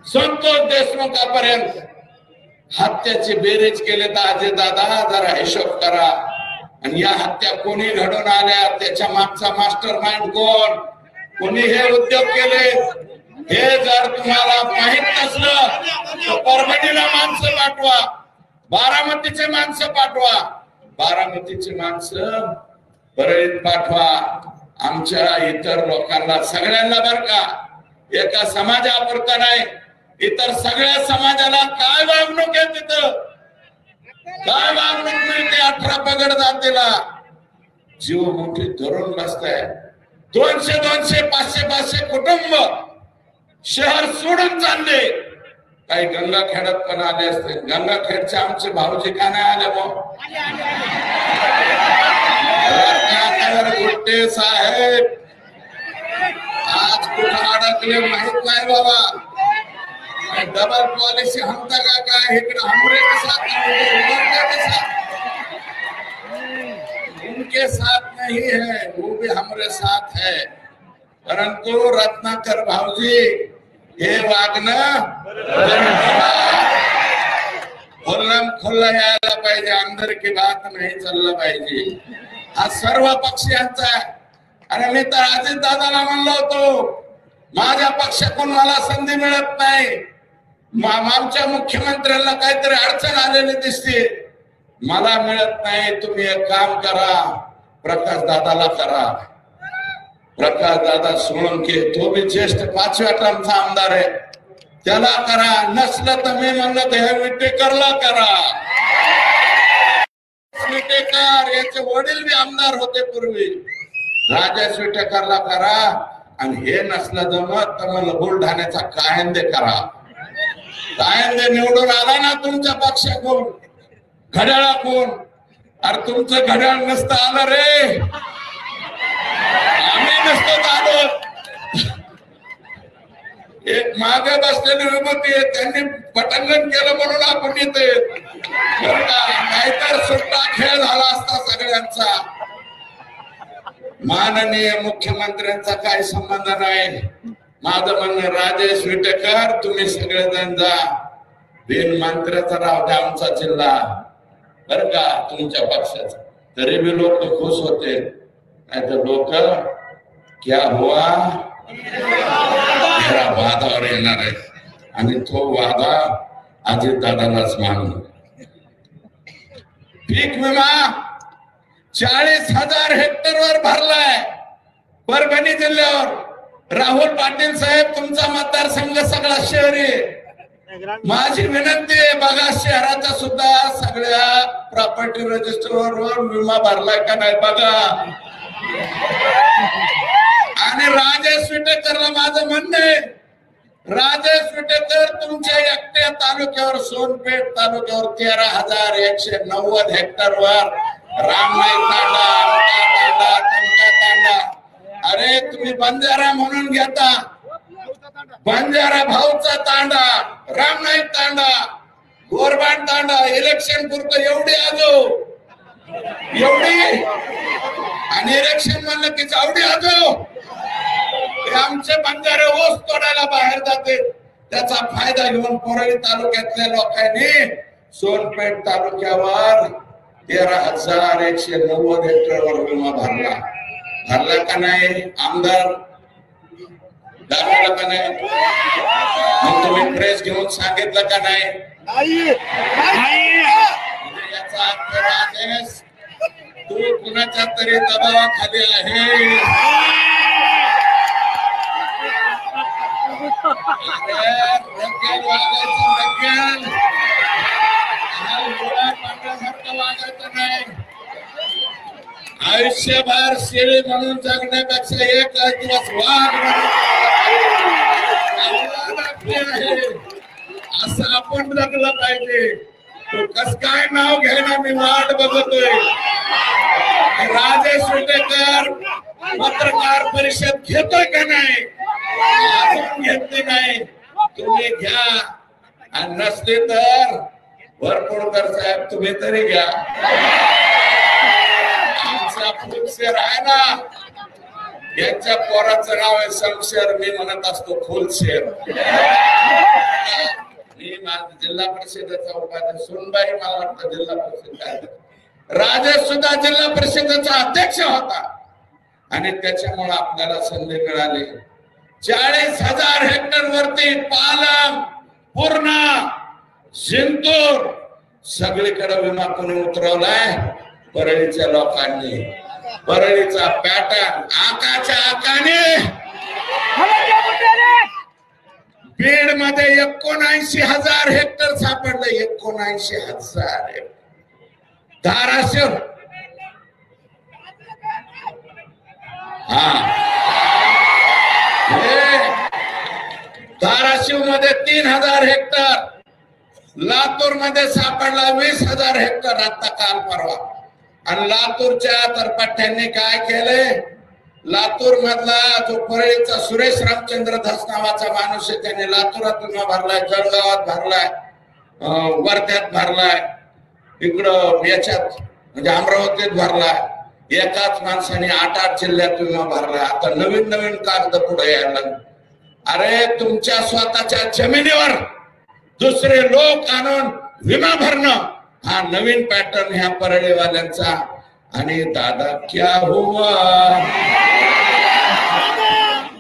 Speaker 4: संतोष देशमुखापर्यंत हत्याची बेरीज केले तर अजय दादा जरा हिशोब करा. आणि या हत्या कोणी घडून आल्या, त्याच्या मागचा मास्टर माइंड कोण, कोणी हे उद्योग केले, हे जर तुम्हाला माहित नसलं तर परभणीला माणसं पाठवा, बारामतीचे माणसं पाठवा, बारामतीचे माणसं परळीत पाठवा, आमच्या इतर लोकांना सगळ्यांना बर का, एका समाजापुरता नाही, इतर सगळ्या समाजाला काय वागणूक आहे तिथं, काय वागणूक मिळते 18 पगड जातीला, जीव मोठी धरून बसताय. 200 500 500 कुटुंब शहर सोडून चालले. काही गंगाखेडात पण आले असते, गंगाखेडचे आमचे भाऊजी का नाही आले मग, गुट्टे साहेब आज कुठं अडकले माहित नाही बाबा. डबल पॉलिसी हमता का काय, इकडे हमरे के साथ उनके साथ नहीं है, वो भी हमारे साथ है. परंतु रत्नाकर भाऊजी हे वागणं खुल्लम खुल्ला यायला पाहिजे, अंदर की बात नाही चाललं पाहिजे. हा सर्व पक्षांचा आहे. अरे मी तर अजित दादाला म्हणलो होतो, माझ्या पक्षातून मला संधी मिळत नाही, आमच्या मुख्यमंत्र्यांना काहीतरी अडचण आलेली दिसते, मला मिळत नाही. तुम्ही एक काम करा, प्रकाश दादाला करा. प्रकाश दादा सोळंके तो भी ज्येष्ठ 5व्या टर्मचा आमदार आहे, त्याला करा. नसलं तर मी म्हणलं तर हे विटेकरला करा. विटेकर याचे वडील बी आमदार होते पूर्वी, राजेश विटेकरला करा. आणि हे नसलं जमत तर मला बुलढाण्याचा कायंदे करा. कायंदे निवडून आला ना तुमच्या पक्षाकडून, घड्याळाकडून, अरे तुमचं घड्याळ नसतं आलं रे, आम्ही नसतो आलो. एक मागे बसलेली विभूती आहे, त्यांनी पटांगण केलं म्हणून आपण येते, नाहीतर सुट्टा खेळ झाला असता सगळ्यांचा. माननीय मुख्यमंत्र्यांचा काही संबंध नाही. माझं म्हणणं राजेश विटेकर तुम्ही सगळेजण जा, बिन मंत्र्याचा राहू द्या आमचा जिल्हा बर का, तुमच्या पक्षाचा. तरी बी लोक खुश होते, नाही तर लोक क्या हुआ मेरा वादावर येणार आहे. आणि तो वादा अजित दादालाच मानू. पीक विमा 40,000 हेक्टरवर भरलाय परभणी जिल्ह्यावर. राहुल पाटील साहेब तुमचा मतदारसंघ सगळा शहरी, माझी विनंती आहे बघा शहराचा सुद्धा सगळ्या प्रॉपर्टी रजिस्टरवर विमा भरलाय का नाही बघा. आणि राजेश विटेकरला माझं म्हणणं आहे, राजेश विटेकर तुमच्या एकट्या तालुक्यावर सोनपेठ तालुक्यावर 13,190 हेक्टरवर रामनाई तांडा, आमचा तांडा, तुमचा तांडा. अरे तुम्ही बंजारा म्हणून घेता, बंजारा भाऊचा तांडा, रामनाई तांडा, गोरबाण तांडा, इलेक्शन पुरतं एवढी आजो एवढी, आणि इलेक्शन म्हणलं की चावडी आजो. आमचे बंजारे ओस तोडायला बाहेर जाते, त्याचा फायदा घेऊन परळी तालुक्यातल्या लोकांनी सोनपेठ तालुक्यावर 13,190 हेक्टरवर विमा भरला. भरला का नाही आमदार, दाखवला का नाही? मग तुम्ही प्रेस घेऊन सांगितलं का नाही? याचा अर्थ राजेश तू कुणाच्या तरी दबावाखाली आहे. पांढऱ्यासारखं वागायचं नाही. आयुष्यभर शेळी म्हणून जगण्यापेक्षा एक दिवस वाघ आहे असं आपण जगलं पाहिजे. तो कस काय नाव घ्यायला मी वाट बघतोय. राजेश विटेकर पत्रकार परिषद घेतोय का नाही, अजून घेतली नाही. तुम्ही घ्या आणि नसले तर वरपुडकर साहेब तुम्ही तरी घ्या. आमचा फुलशेर आहे ना, यांच्या पोराचं नाव आहे समशेर, मी म्हणत असतो फुलशेर. मी माझं जिल्हा परिषदेचा उपाध्यक्ष, सुनबाई मला वाटतं जिल्हा परिषद, राजेश सुद्धा जिल्हा परिषदेचा अध्यक्ष होता आणि त्याच्यामुळे आपल्याला संधी मिळाली. 40,000 हेक्टर वरती पालम, पूर्णा, जिंतूर सगळीकडे विमा कोणी उतरवलाय? परळीच्या लोकांनी. परळीचा पॅटर्न आकाच्या आकाने. बीड मध्ये 79,000 हेक्टर सापडले. 79,000 हेक्टर. धाराशिव धाराशिव मध्ये 3,000 हेक्टर. लातूर मध्ये सापडला 20,000 हेक्टर आता काल परवा. आणि लातूरच्या तरपट्ट्यांनी काय केलंय? लातूर मधला जो परळीचा सुरेश रामचंद्र धस नावाचा माणूस आहे, त्याने लातूरात विमा भरलाय, जळगावात भरलाय, वर्ध्यात भरलाय, इकडं याच्यात म्हणजे अमरावतीत भरलाय. एकाच माणसाने 8 जिल्ह्यात विमा भरलाय. आता नवीन नवीन कागद पुढे यायला लागले. अरे तुमच्या स्वतःच्या जमिनीवर दुसरे लोक आणून विमा भरणं हा नवीन पॅटर्न ह्या परळीवाल्यांचा. आणि दादा क्या हुआ?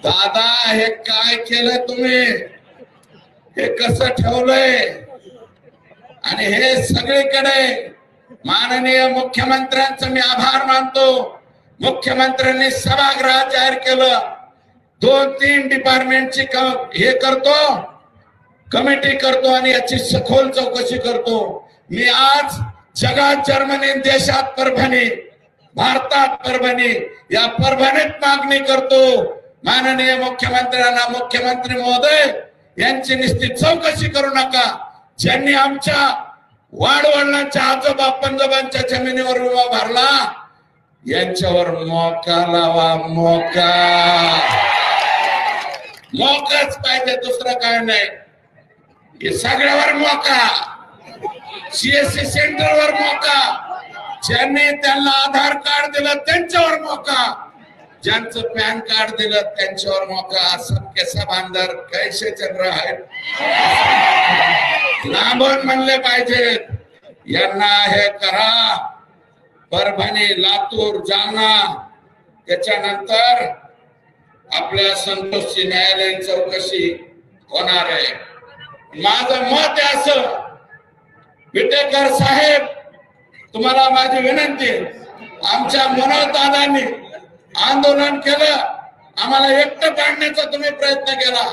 Speaker 4: दादा हे काय केलं तुम्ही? हे कसं ठेवलंय? आणि हे सगळीकडे माननीय मुख्यमंत्र्यांचं मी आभार मानतो. मुख्यमंत्र्यांनी सभागृह जाहीर केलं. 2-3 डिपार्टमेंटची हे करतो, कमिटी करतो आणि याची सखोल चौकशी करतो. मी आज जगात जर्मनी, देशात परभणी, भारतात परभणी, या परभणीत मागणी करतो माननीय मुख्यमंत्र्यांना, मुख्यमंत्री महोदय यांची निश्चित चौकशी करू नका. ज्यांनी आमच्या वाडवडिलांच्या आजोबा पंजोबांच्या जमिनीवर विमा भरला यांच्यावर मोका लावा. मोकाच पाहिजे, दुसरं काय नाही. हे सगळ्यावर मोका. सीएससी सेंटरवर मोका. ज्यांनी त्यांना आधार कार्ड दिलं त्यांच्यावर मोका. ज्यांचं पॅन कार्ड दिलं त्यांच्यावर मोका. सबके सब अंदर कैसे चल रहा है? लांबून म्हणले पाहिजेत यांना हे करा. परभणी, लातूर, जालना, त्याच्यानंतर आपल्या संतोषची न्यायालयीन चौकशी होणार आहे. माझं मत आहे असं, विटेकर साहेब तुम्हाला माझी विनंती, आमच्या मनोज दादांनी आंदोलन केलं, आम्हाला एकटं काढण्याचा तुम्ही प्रयत्न केला.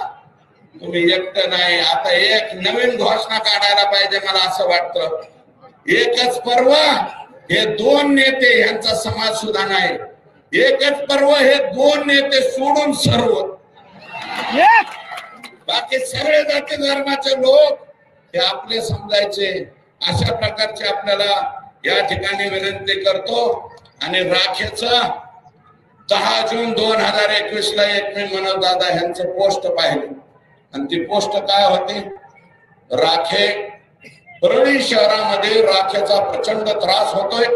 Speaker 4: तुम्ही एकटं नाही, आता एक नवीन घोषणा काढायला पाहिजे. मला असं वाटतं एकच पर्व हे 2 नेते यांचा समाज सुद्धा नाही. एकच पर्व हे 2 नेते सोडून सर्व बाकी सगळे जाती धर्माचे लोक हे आपले समजायचे. अशा प्रकारचे आपल्याला या ठिकाणी विनंती करतो. आणि राखेचं 10 जून 2021 ला एक मी मनोज दादा यांचं पोस्ट पाहिली आणि ती पोस्ट काय होती? राखे, परळी शहरामध्ये राखेचा प्रचंड त्रास होतोय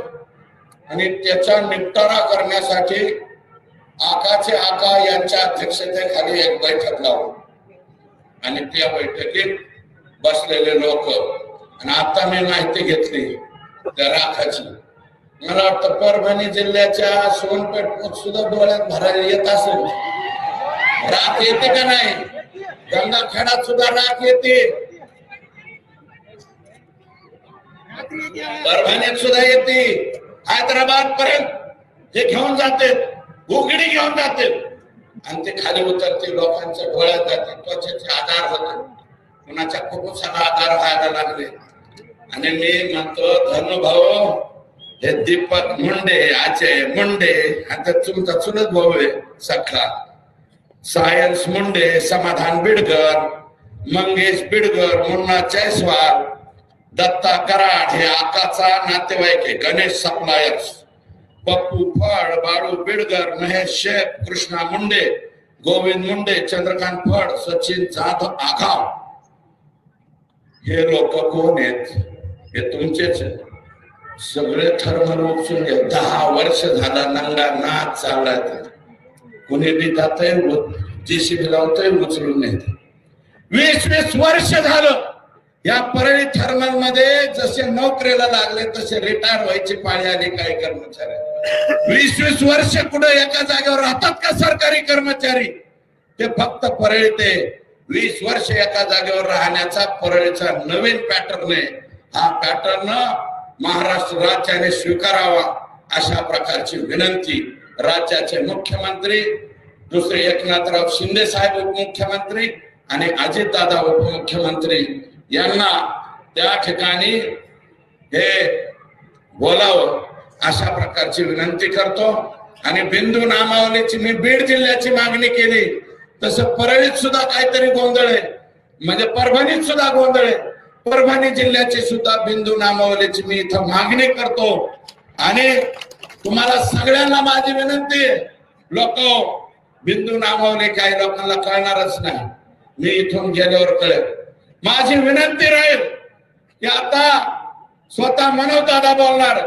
Speaker 4: आणि त्याचा निपटारा करण्यासाठी आकाचे आका यांच्या अध्यक्षतेखाली एक बैठक लावू आणि त्या बैठकीत बसलेले लोक. आणि आता मी माहिती घेतली त्या राखाची. मला वाटतं परभणी जिल्ह्याच्या सोनपेठ सुद्धा डोळ्यात भरायला येत असेल. राख येते का नाही? गंगाखेडात सुद्धा राख येते, परभणीत सुद्धा येते, हैदराबाद पर्यंत हे घेऊन जाते, उघडी घेऊन जाते आणि ते खाली उतरते. लोकांच्या डोळ्यात जाते, त्वचेचे आजार होते, कुणाच्या फुफ्फुसाला आजार व्हायला लागले. आणि मी म्हणतो धनुभाऊ, हे दीपक मुंडे, अजय मुंडे, आता तुमचा चुलत भाऊ आहे सखा, सायन्स मुंडे, समाधान बिडकर, मंगेश बिडकर, मुन्ना जयस्वाल, दत्ता कराड हे आकाचा नातेवाईक आहे, गणेश सप्लायर्स, पप्पू फड, बाळू बिडकर, महेश शेख, कृष्णा मुंडे, गोविंद मुंडे, चंद्रकांत फड, सचिन जाधव आघाव, हे लोक कोण आहेत? हे तुमचेच आहेत. सगळे थर्मल उपसून घ्या. 10 वर्ष झाला नंगा नाच चाललाय. कुणी बी जातंय, JCB लावतंय, उचलून नाही. 20-20 वर्ष झालं या परळी थर्मल मध्ये जसे नोकरीला लागले तसे रिटायर व्हायची पाळी आली काही कर्मचारी. 20-20 वर्ष कुठे एका जागेवर राहतात का सरकारी कर्मचारी? ते फक्त परळी ते 20 वर्ष एका जागेवर राहण्याचा परळीचा नवीन पॅटर्न आहे. हा पॅटर्न महाराष्ट्र राज्याने स्वीकारावा अशा प्रकारची विनंती राज्याचे मुख्यमंत्री, दुसरे एकनाथराव शिंदे साहेब उपमुख्यमंत्री आणि अजितदादा उपमुख्यमंत्री यांना त्या ठिकाणी हे बोलावं अशा प्रकारची विनंती करतो. आणि बिंदू नामावलीची मी बीड जिल्ह्याची मागणी केली, तसं परळीत सुद्धा काहीतरी गोंधळ आहे, म्हणजे परभणीत सुद्धा गोंधळ आहे. परभणी जिल्ह्याची सुद्धा बिंदू नामावलीची मी इथं मागणी करतो. आणि तुम्हाला सगळ्यांना माझी विनंती आहे, लोक बिंदू नामावली काही लोकांना कळणारच नाही, मी इथून गेल्यावर कळेल. माझी विनंती राहील की आता स्वतः मनोज दादा बोलणार,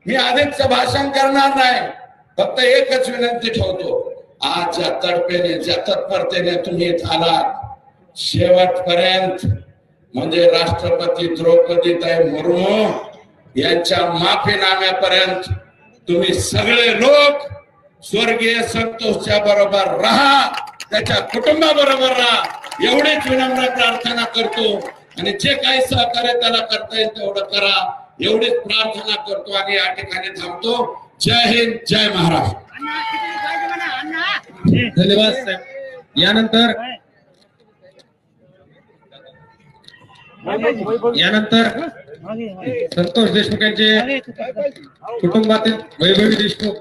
Speaker 4: मी अधिकचं भाषण करणार नाही, फक्त एकच विनंती ठेवतो. आज ज्या तडपेने ज्या तत्परतेने तुम्ही आलात शेवटपर्यंत, म्हणजे राष्ट्रपती द्रौपदीताई मुर्मू यांच्या माफीनाम्यापर्यंत तुम्ही सगळे लोक स्वर्गीय संतोषच्या बरोबर राहा, त्याच्या कुटुंबाबरोबर राहा, एवढीच विनम्र प्रार्थना करतो. आणि जे काही सहकार्य त्याला करता येईल तेवढं करा, एवढीच प्रार्थना करतो आणि या ठिकाणी थांबतो. जय हिंद, जय महाराष्ट्र.
Speaker 2: धन्यवाद साहेब. यानंतर संतोष देशमुख यांचे कुटुंबातील वैभवी देशमुख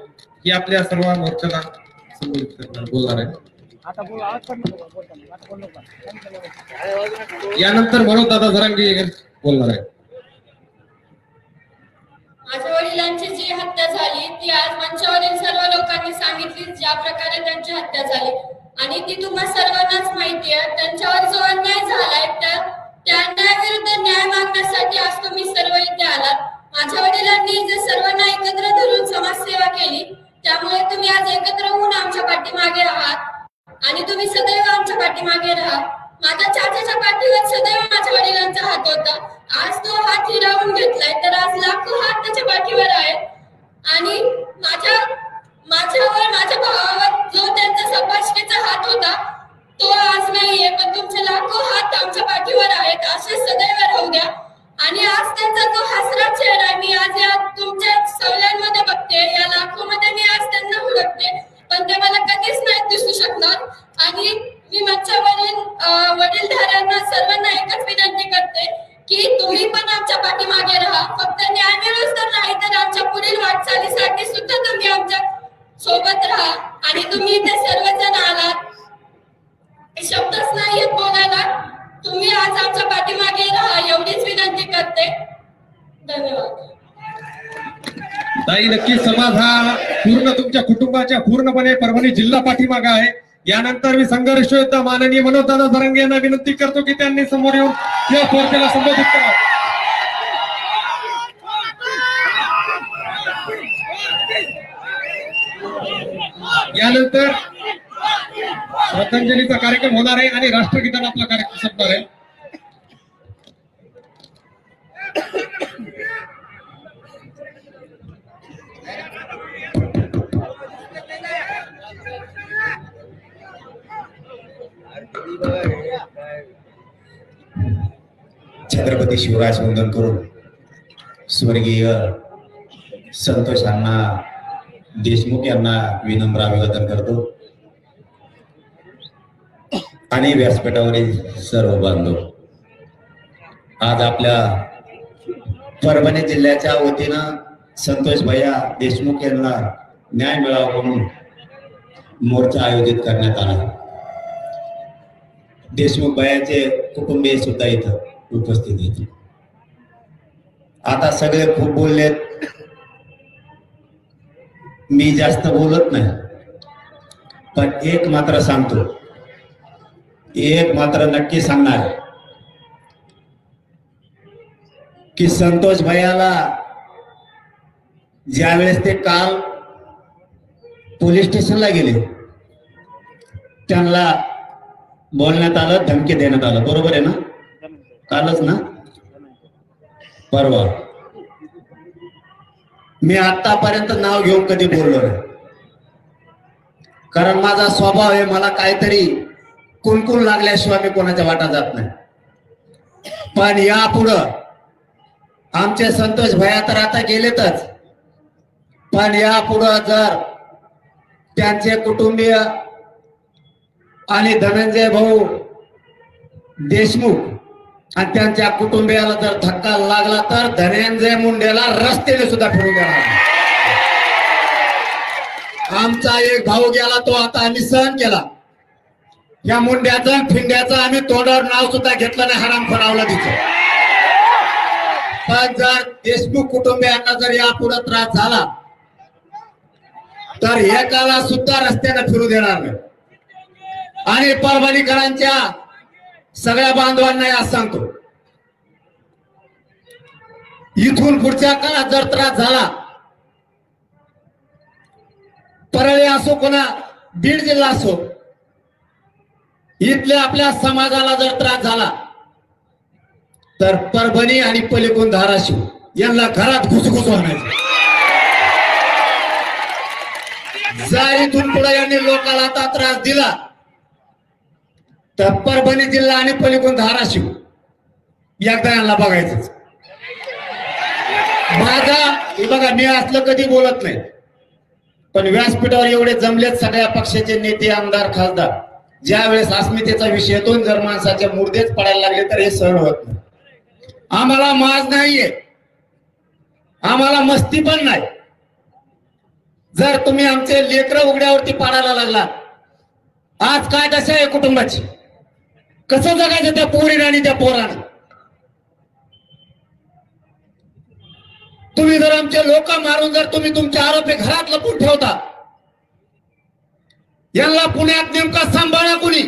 Speaker 2: ही आपल्या सर्व मोर्चाला बोलणार आहे. यानंतर मनोज दादा जरांगे बोलणार आहे.
Speaker 6: माझ्या वडिलांची जी हत्या झाली ती आज मंचावरील सर्व लोकांनी सांगितली, ज्या प्रकारे त्यांची हत्या झाली, आणि ती तुम्हा सर्वांनाच माहिती आहे. त्यांच्यावर जो अन्याय झालाय त्या अन्यायाविरुद्ध न्याय मागण्यासाठी आज तुम्ही सर्व इथे आलात. माझ्या वडिलांनी जे सर्वांना एकत्र धरून समाजसेवा केली, त्यामुळे तुम्ही आज एकत्र होऊन आमच्या पाठीमागे आहात आणि तुम्ही सदैव आमच्या पाठीमागे राहा. माझ्या चाचाच्या पाठीवर सदैव माझ्या वडिलांचा हात होता, आज तो हात हिरावून घेतलाय, तर आज लाखो हात त्याच्या पाठीवर आहेत. आणि माझ्यावर माझ्या भावावर जो त्यांचा सपाशणीचा हात होता तो आज नाहीये, पण तुमचे लाखो हात आमच्या पाठीवर आहेत, असे सदैव राहू द्या. आणि आज त्यांचा जो हसरा चेहरा आहे, मी आज या तुमच्या सवल्यांमध्ये बघते, या लाखो मध्ये मी आज त्यांना हुडकते, पण ते मला कधीच नाही दिसू शकणार. आणि मी मंचावरील वडीलधाऱ्यांना सर्वांना एकच विनंती करते की तुम्ही पण आमच्या पाठीमागे राहा. फक्त न्याय मिळूच तर नाही, तर आमच्या पुढील वाटचालीसाठी सुद्धा तुम्ही आमच्या सोबत राहा. आणि तुम्ही इथे सर्वजण आलात, शब्दच नाहीयेत बोलायला, तुम्ही आज आमच्या पाठीमागे राहा एवढीच विनंती करते. धन्यवाद.
Speaker 2: ताई, नक्की समाज हा पूर्ण तुमच्या कुटुंबाच्या पूर्णपणे परभणी जिल्हा पाठीमागा आहे. यानंतर मी संघर्ष योद्धा माननीय मनोज दादा जरांगे यांना विनंती करतो की त्यांनी समोर येऊन या चर्चेला संबोधित करावं. यानंतर श्रद्धांजलीचा कार्यक्रम होणार आहे आणि राष्ट्रगीतानं आपला कार्यक्रम संपणार आहे.
Speaker 7: छत्रपती शिवराज वंदन करून स्वर्गीय संतोष अण्णा देशमुख यांना विनम्र अभिवादन करतो आणि व्यासपीठावरील सर्व बांधव, आज आपल्या परभणी जिल्ह्याच्या वतीनं संतोष भैया देशमुख यांना न्याय मिळावा म्हणून मोर्चा आयोजित करण्यात आला. देशमुख भैयाचे कुटुंबीय सुद्धा इथं उपस्थित आहेत. आता सगळे खूप बोललेत, मी जास्त बोलत नाही, पण एक मात्र सांगतो, एक मात्र नक्की सांगणार की संतोष भैयाला ज्यावेळेस ते काल पोलीस स्टेशनला गेले त्यांना बोलण्यात आलं, धमकी देण्यात आलं. बरोबर आहे ना? कालच ना? परवा. मी आतापर्यंत नाव घेऊन कधी बोललो नाही, कारण माझा स्वभाव आहे, मला काहीतरी कुणकुण लागल्याशिवाय मी कोणाच्या वाटा जात नाही. पण यापुढं आमचे संतोष भैया तर आता गेलेतच, पण यापुढं जर त्यांचे कुटुंबीय आणि धनंजय भाऊ देशमुख आणि त्यांच्या कुटुंबियाला जर धक्का लागला तर धनंजय मुंडेला रस्त्याने सुद्धा फिरू देणार. आमचा एक भाऊ गेला, तो आता आम्ही सहन केला. या मुंड्याचं फिंड्याचं आम्ही तोंडावर नाव सुद्धा घेतलं नाही, हराम फरावला तिचं. पण जर देशमुख कुटुंबियांना जर यापुढे त्रास झाला तर एकाला सुद्धा रस्त्याने फिरू देणार नाही. आणि परभणीकरांच्या सगळ्या बांधवांना या सांगतो, इथून पुढच्या काळात जर त्रास झाला, परळी असो कोणा बीड जिल्हा असो, इथल्या आपल्या समाजाला जर त्रास झाला तर परभणी आणि पलीकडून धाराशिव यांना घरात घुसघुस होण्याचं. जर इथून पुढे यांनी लोकांना आता त्रास दिला तर परभणी जिल्हा आणि पलीकडून धाराशिव एकदा यांना बघायचं. माझा बघा, मी असलं कधी बोलत नाही, पण व्यासपीठावर एवढे जमलेत सगळ्या पक्षाचे नेते, आमदार, खासदार, ज्या वेळेस अस्मितेचा विषय येतो, जर माणसाचे मुर्देच पडायला लागले तर हे सहन होत नाही. आम्हाला माज नाहीये, आम्हाला मस्ती पण नाही. जर तुम्ही आमचे लेकरं उघड्यावरती पाडायला लागला, आज काय दशा आहे कुटुंबाची, कसं जगायचं त्या पोरीनं आणि त्या पोरानं. तुम्ही जर आमचे लोक मारून जर तुम्ही तुमचे आरोपी घरात लपून ठेवता, यांना पुण्यात नेमका सांभाळा कुणी?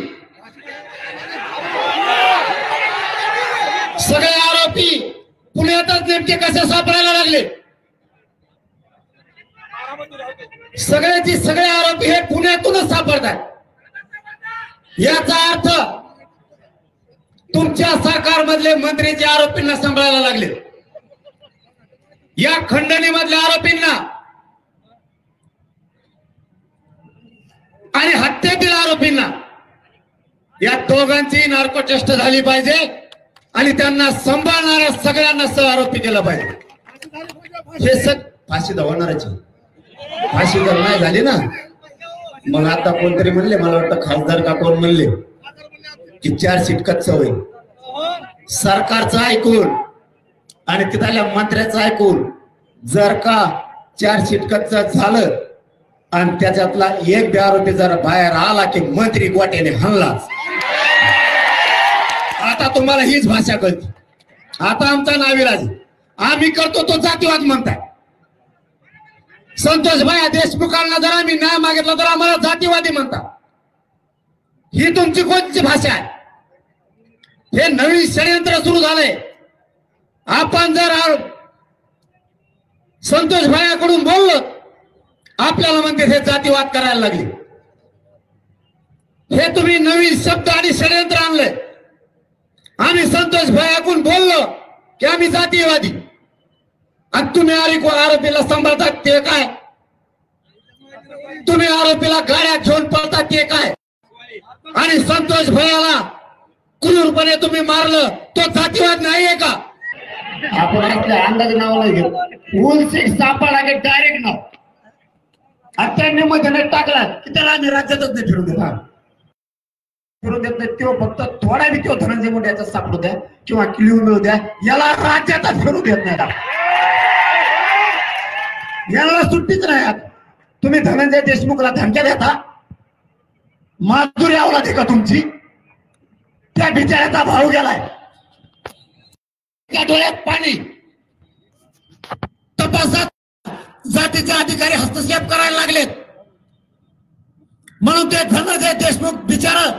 Speaker 7: सगळे आरोपी पुण्यातच नेमके कसे सापडायला लागले? सगळ्याची सगळे आरोपी हे पुण्यातूनच सापडतात. याचा अर्थ तुमच्या सरकारमधले मंत्री जे आरोपींना सांभाळायला लागले, या खंडणीमधल्या आरोपींना आणि हत्येतील आरोपींना, या दोघांची नार्को टेस्ट झाली पाहिजे आणि त्यांना सांभाळणाऱ्या सगळ्यांना सह आरोपी केलं पाहिजे. हे फाशी होणारच. फाशी जर नाही झाली ना, मग आता कोणतरी म्हणले, मला वाटतं खासदार का कोण म्हणले की 4 शिटकतचं होईल. सरकारचं ऐकून आणि तिथल्या मंत्र्याचं ऐकून जर का 4 शिटकतचं झालं आणि त्याच्यातला एक बी आरोपी जर बाहेर आला की मंत्री गोट्याने हल्ला, आता तुम्हाला हीच भाषा कळते. आता आमचा नाविलाज, आम्ही करतो तो जातीवाद म्हणताय. संतोष भैया देशमुखांना जर आम्ही न्याय मागितला तर आम्हाला जातीवादी म्हणता. ही तुमची कोणती भाषा आहे? हे नवीन षडयंत्र सुरू झालंय. आपण जर संतोष भैयाकडून बोललो, आपल्याला म्हणते हे जातीवाद करायला लागले. हे तुम्ही नवीन शब्द आणि षडयंत्र आणलंय. आम्ही संतोष भैयाकडून बोललो की आम्ही जातीवादी, आणि तुम्ही आरोपीला सांभाळतात ते काय? तुम्ही आरोपीला गाड्या घेऊन पळतात ते काय? आणि संतोष भैयाला क्रूरपणे तुम्ही मारलं, तो जातीवाद नाहीये का?
Speaker 5: आपण आपल्या अंदाज नाव नाही घेऊ, उलसी सापडा की डायरेक्ट नाव आता मध्ये टाकला की त्याला आम्ही राज्यातच नाही फिरू देणार.
Speaker 7: फिरून देत नाही, तो फक्त थोडा बी तो धनंजय मुंडेचा सापडू द्या किंवा क्ल्यू मिळू द्या, याला राज्याचा फिरू देत नाही. याला सुट्टीच नाही. तुम्ही धनंजय देशमुखला धमक्या देता, माधुरी अवलाद आहे का तुमची? त्या बिचाऱ्याचा भाऊ गेलाय, त्या डोळ्यात पाणी. तपासात जातीचे अधिकारी हस्तक्षेप करायला लागलेत म्हणून ते धनंजय देशमुख बिचारा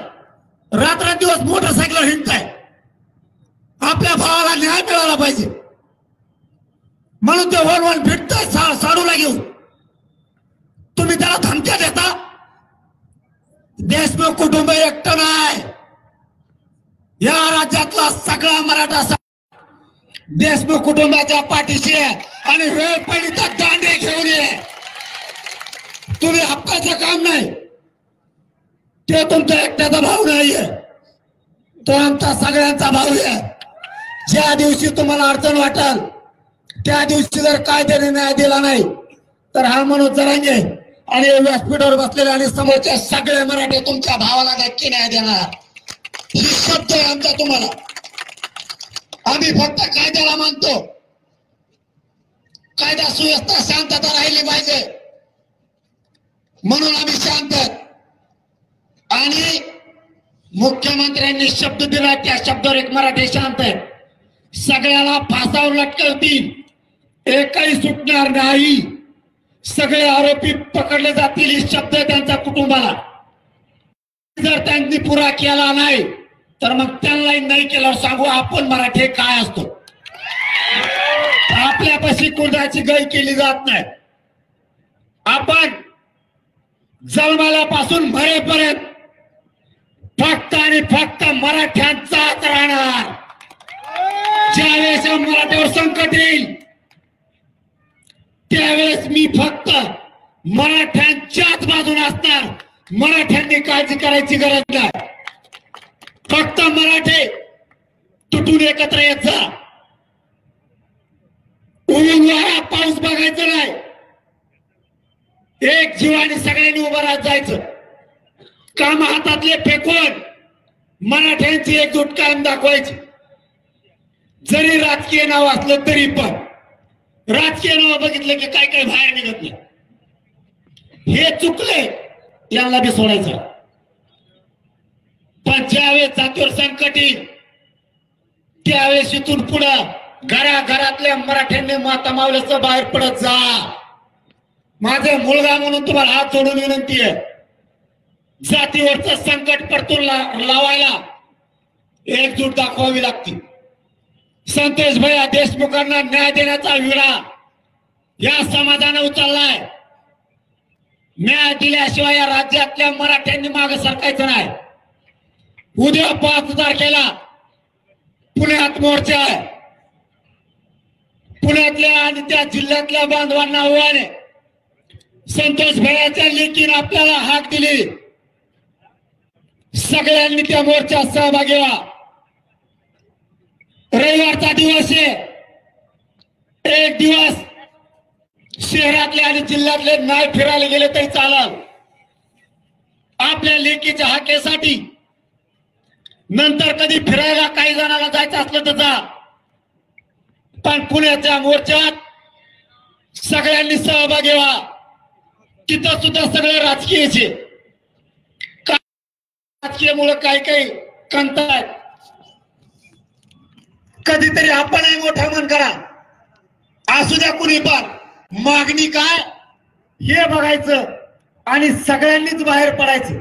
Speaker 7: रात्रंदिवस मोटरसायकल हिंडताय. आपल्या भावाला न्याय मिळाला पाहिजे म्हणून ते वन फिरताय साडूला घेऊन. तुम्ही त्याला धमक्या देता. देशमुख कुटुंब एकटं नाही, या राज्यातला सगळा मराठा देशमुख कुटुंबाच्या पाठीशी आहे आणि वेळ पडली तर दांडे घेऊन ये. तुम्ही हक्काचं काम नाही, ते तुमचा एकट्याचा भाऊ नाहीये, तो आमचा सगळ्यांचा भाऊ आहे. ज्या दिवशी तुम्हाला अडचण वाटेल त्या दिवशी जर कायद्याने न्याय दिला नाही तर हा मनोज जरांगे आणि व्यासपीठावर बसलेले आणि समोरच्या सगळे मराठी तुमच्या भावाला नक्की न्याय देणार. ही शब्द आहे आमचा तुम्हाला. आम्ही फक्त कायद्याला मानतो. कायदा सुव्यवस्था शांतता राहिली पाहिजे म्हणून आम्ही शांत. आणि मुख्यमंत्र्यांनी शब्द दिला त्या शब्दावर एक मराठी शांत आहे. सगळ्याला फासावर लटकवतील, एकही सुटणार नाही, सगळे आरोपी पकडले जातील. ही शब्द त्यांच्या कुटुंबाला. जर त्यांनी पुरा केला नाही तर मग त्यांनाही नाही केल्यावर सांगू आपण मराठी काय असतो. आपल्यापाशी कुर्दाची गय केली जात नाही. आपण जन्माल्यापासून मरेपर्यंत फक्त आणि फक्त मराठ्यांचाच राहणार. ज्यावेळेस मराठ्यावर संकट येईल त्यावेळेस मी फक्त मराठ्यांच्याच बाजूने असणार. मराठ्यांनी काळजी करायची गरज नाही. फक्त मराठे तुटून एकत्र येत जा. पाऊस बघायचं नाही, एक जीवाने सगळ्यांनी उभं राहत जायचं. काम हातातले फेकून मराठ्यांची एकजूट कायम दाखवायची. जरी राजकीय नाव असलं तरी पण राजकीय नाव बघितलं की काय काय बाहेर निघत नाही. हे चुकले, यांना बी सोडायचं. पण ज्यावेळेस जातीवर संकट येईल त्यावेळेस इथून पुढं घराघरातल्या मराठ्यांनी माता मावल्याचं बाहेर पडत जा. माझे मुलगा म्हणून तुम्हाला हात जोडून विनंती आहे. जातीवरचं संकट परतून लावायला एकजूट दाखवावी लागते. संतोष भैया देशमुखांना न्याय देण्याचा विडा या समाजाने उचललाय. न्याय दिल्याशिवाय या राज्यातल्या मराठ्यांनी मागे सरकायचं नाही. उद्या 5 तारखेला पुण्यात मोर्चा आहे. पुण्यातल्या आणि त्या जिल्ह्यातल्या बांधवांना आव्हाने संतोष भैयाच्या लेकीने आपल्याला हाक दिली. सगळ्यांनी त्या मोर्चात सहभागी व्हा. रविवारचा दिवस आहे. एक दिवस शहरातले आणि जिल्ह्यातले नाही फिरायला गेले तरी चालेल. आपल्या लेकीच्या हाकेसाठी नंतर कधी फिरायला काही जणांना जायचं असलं तर जा. पण पुण्याच्या मोर्चात सगळ्यांनी सहभागी व्हा. तिथं सुद्धा सगळे राजकीयचे. राजकीयमुळे काही काही कंटाळतात. कधीतरी आपणही मोठा मन करा. असू द्या कुणी पण. मागणी काय हे बघायचं आणि सगळ्यांनीच बाहेर पडायचं.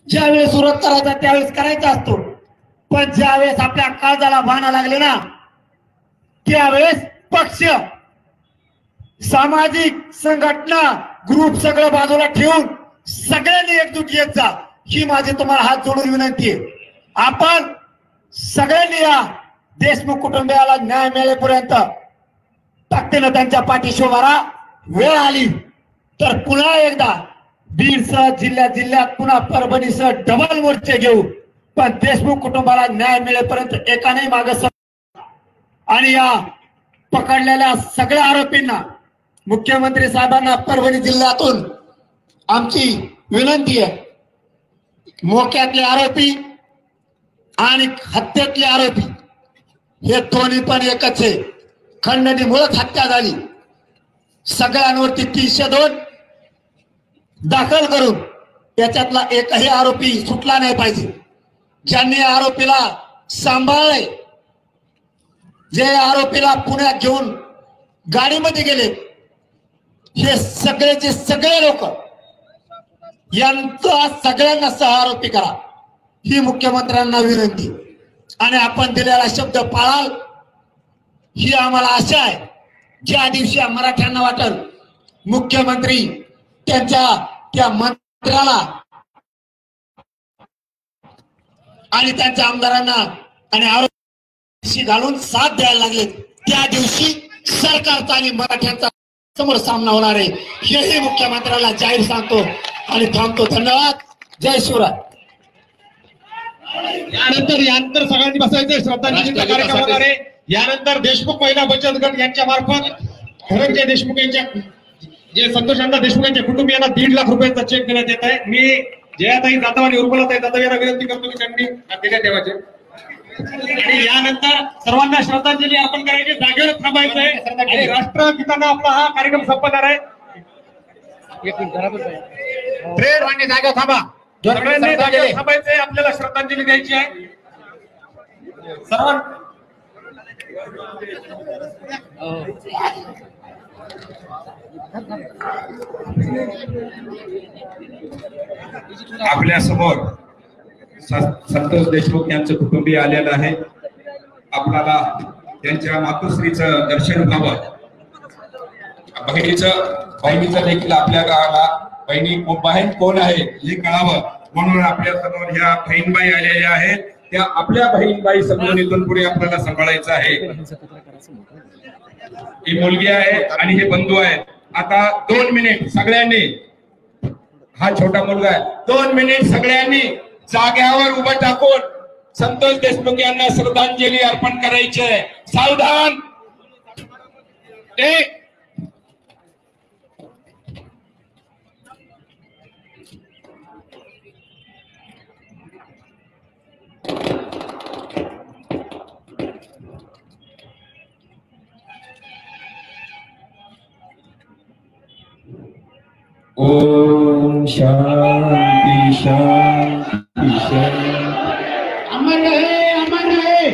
Speaker 7: ज्यावेळेस विरोध करायचा त्यावेळेस करायचा असतो. पण ज्यावेळेस आपल्या काळजाला भाना लागले ना त्यावेळेस पक्ष, सामाजिक संघटना, ग्रुप सगळं बाजूला ठेवून सगळ्यांनी एकजूट येत जा. ही माझी तुम्हाला हात जोडून विनंती आहे. आपण सगळ्यांनी या देशमुख कुटुंबियाला न्याय मिळेपर्यंत ताकदीनं त्यांच्या पाठीशी उभा राहा. वेळ आली तर पुन्हा एकदा बीडसह जिल्ह्यात पुन्हा परभणीसह डबल मोर्चे घेऊ. पण देशमुख कुटुंबाला न्याय मिळेपर्यंत एकाने मागे. आणि या पकडलेल्या सगळ्या आरोपींना मुख्यमंत्री साहेबांना परभणी जिल्ह्यातून आमची विनंती आहे. मोक्यातले आरोपी आणि हत्येतले आरोपी हे दोन्ही पण एकच आहे. खंडणीमुळेच हत्या झाली. सगळ्यांवरती 302 दाखल करून त्याच्यातला एकही आरोपी सुटला नाही पाहिजे. ज्यांनी आरोपीला सांभाळले, जे आरोपीला पुण्यात घेऊन गाडीमध्ये गेले, हे सगळेचे सगळे लोक यांचा सगळ्यांना सह आरोपी करा ही मुख्यमंत्र्यांना विनंती. आणि आपण दिलेला शब्द पाळाल ही आम्हाला आशा आहे. ज्या दिवशी मराठ्यांना वाटल मुख्यमंत्री त्यांच्या त्या मंत्र्याला आणि त्यांच्या आमदारांना आणि आरोपी घालून साथ द्यायला लागले, त्या दिवशी सरकारचा आणि मराठ्यांचा समोर सामना होणार आहे हेही मुख्यमंत्र्याला जाहीर सांगतो आणि थांबतो. धन्यवाद. जय शिवराय.
Speaker 2: यानंतर सगळ्यांनी बसायचं. श्रद्धांजलीचा कार्यक्रम होणार आहे. यानंतर देशमुख महिला बचत गट यांच्या मार्फत धनंजय देशमुख यांच्या जे संतोषांना देशमुख यांच्या कुटुंबियांना 1.5 लाख रुपयांचा चेक देण्यात येत आहे. मी जयाताई जाधव आणि उर्मिलाताई जाधव यांना विनंती करतो की त्यांनी देण्यात ठेवायचे. आणि यानंतर सर्वांना श्रद्धांजली अर्पण करायची. जागेवर थांबायचं आहे आणि राष्ट्रगीताना आपला हा कार्यक्रम संपणार आहे.
Speaker 7: जागा थांबा.
Speaker 2: सगळ्यांनी जागेवर थांबायचंय. आपल्याला श्रद्धांजली द्यायची आहे. सर्वांना
Speaker 8: आपल्या समोर संतोष देशमुख यांचं कुटुंबीय आलेलं आहे. आपल्याला त्यांच्या मातोश्रीचं दर्शन व्हावं, बहिणीचं देखील आपल्या गावाला बहीण कोण आहे हे कळावं म्हणून आपल्या समोर ह्या बहीणबाई आलेल्या आहेत. त्या आपल्या बहीणबाई समोर इथून पुढे आपल्याला सांभाळायचं आहे. ही मुलगी आहे आणि हे बंधू आहेत. आता 2 मिनिट सगळ्यांनी, हा छोटा मुलगा आहे, 2 मिनिट सगळ्यांनी जाग्यावर उभं टाकून संतोष देशमुख यांना श्रद्धांजली अर्पण करायची आहे. सावधान. एक
Speaker 9: ओम शांति शांति शांति. अमर रहे, अमर रहे.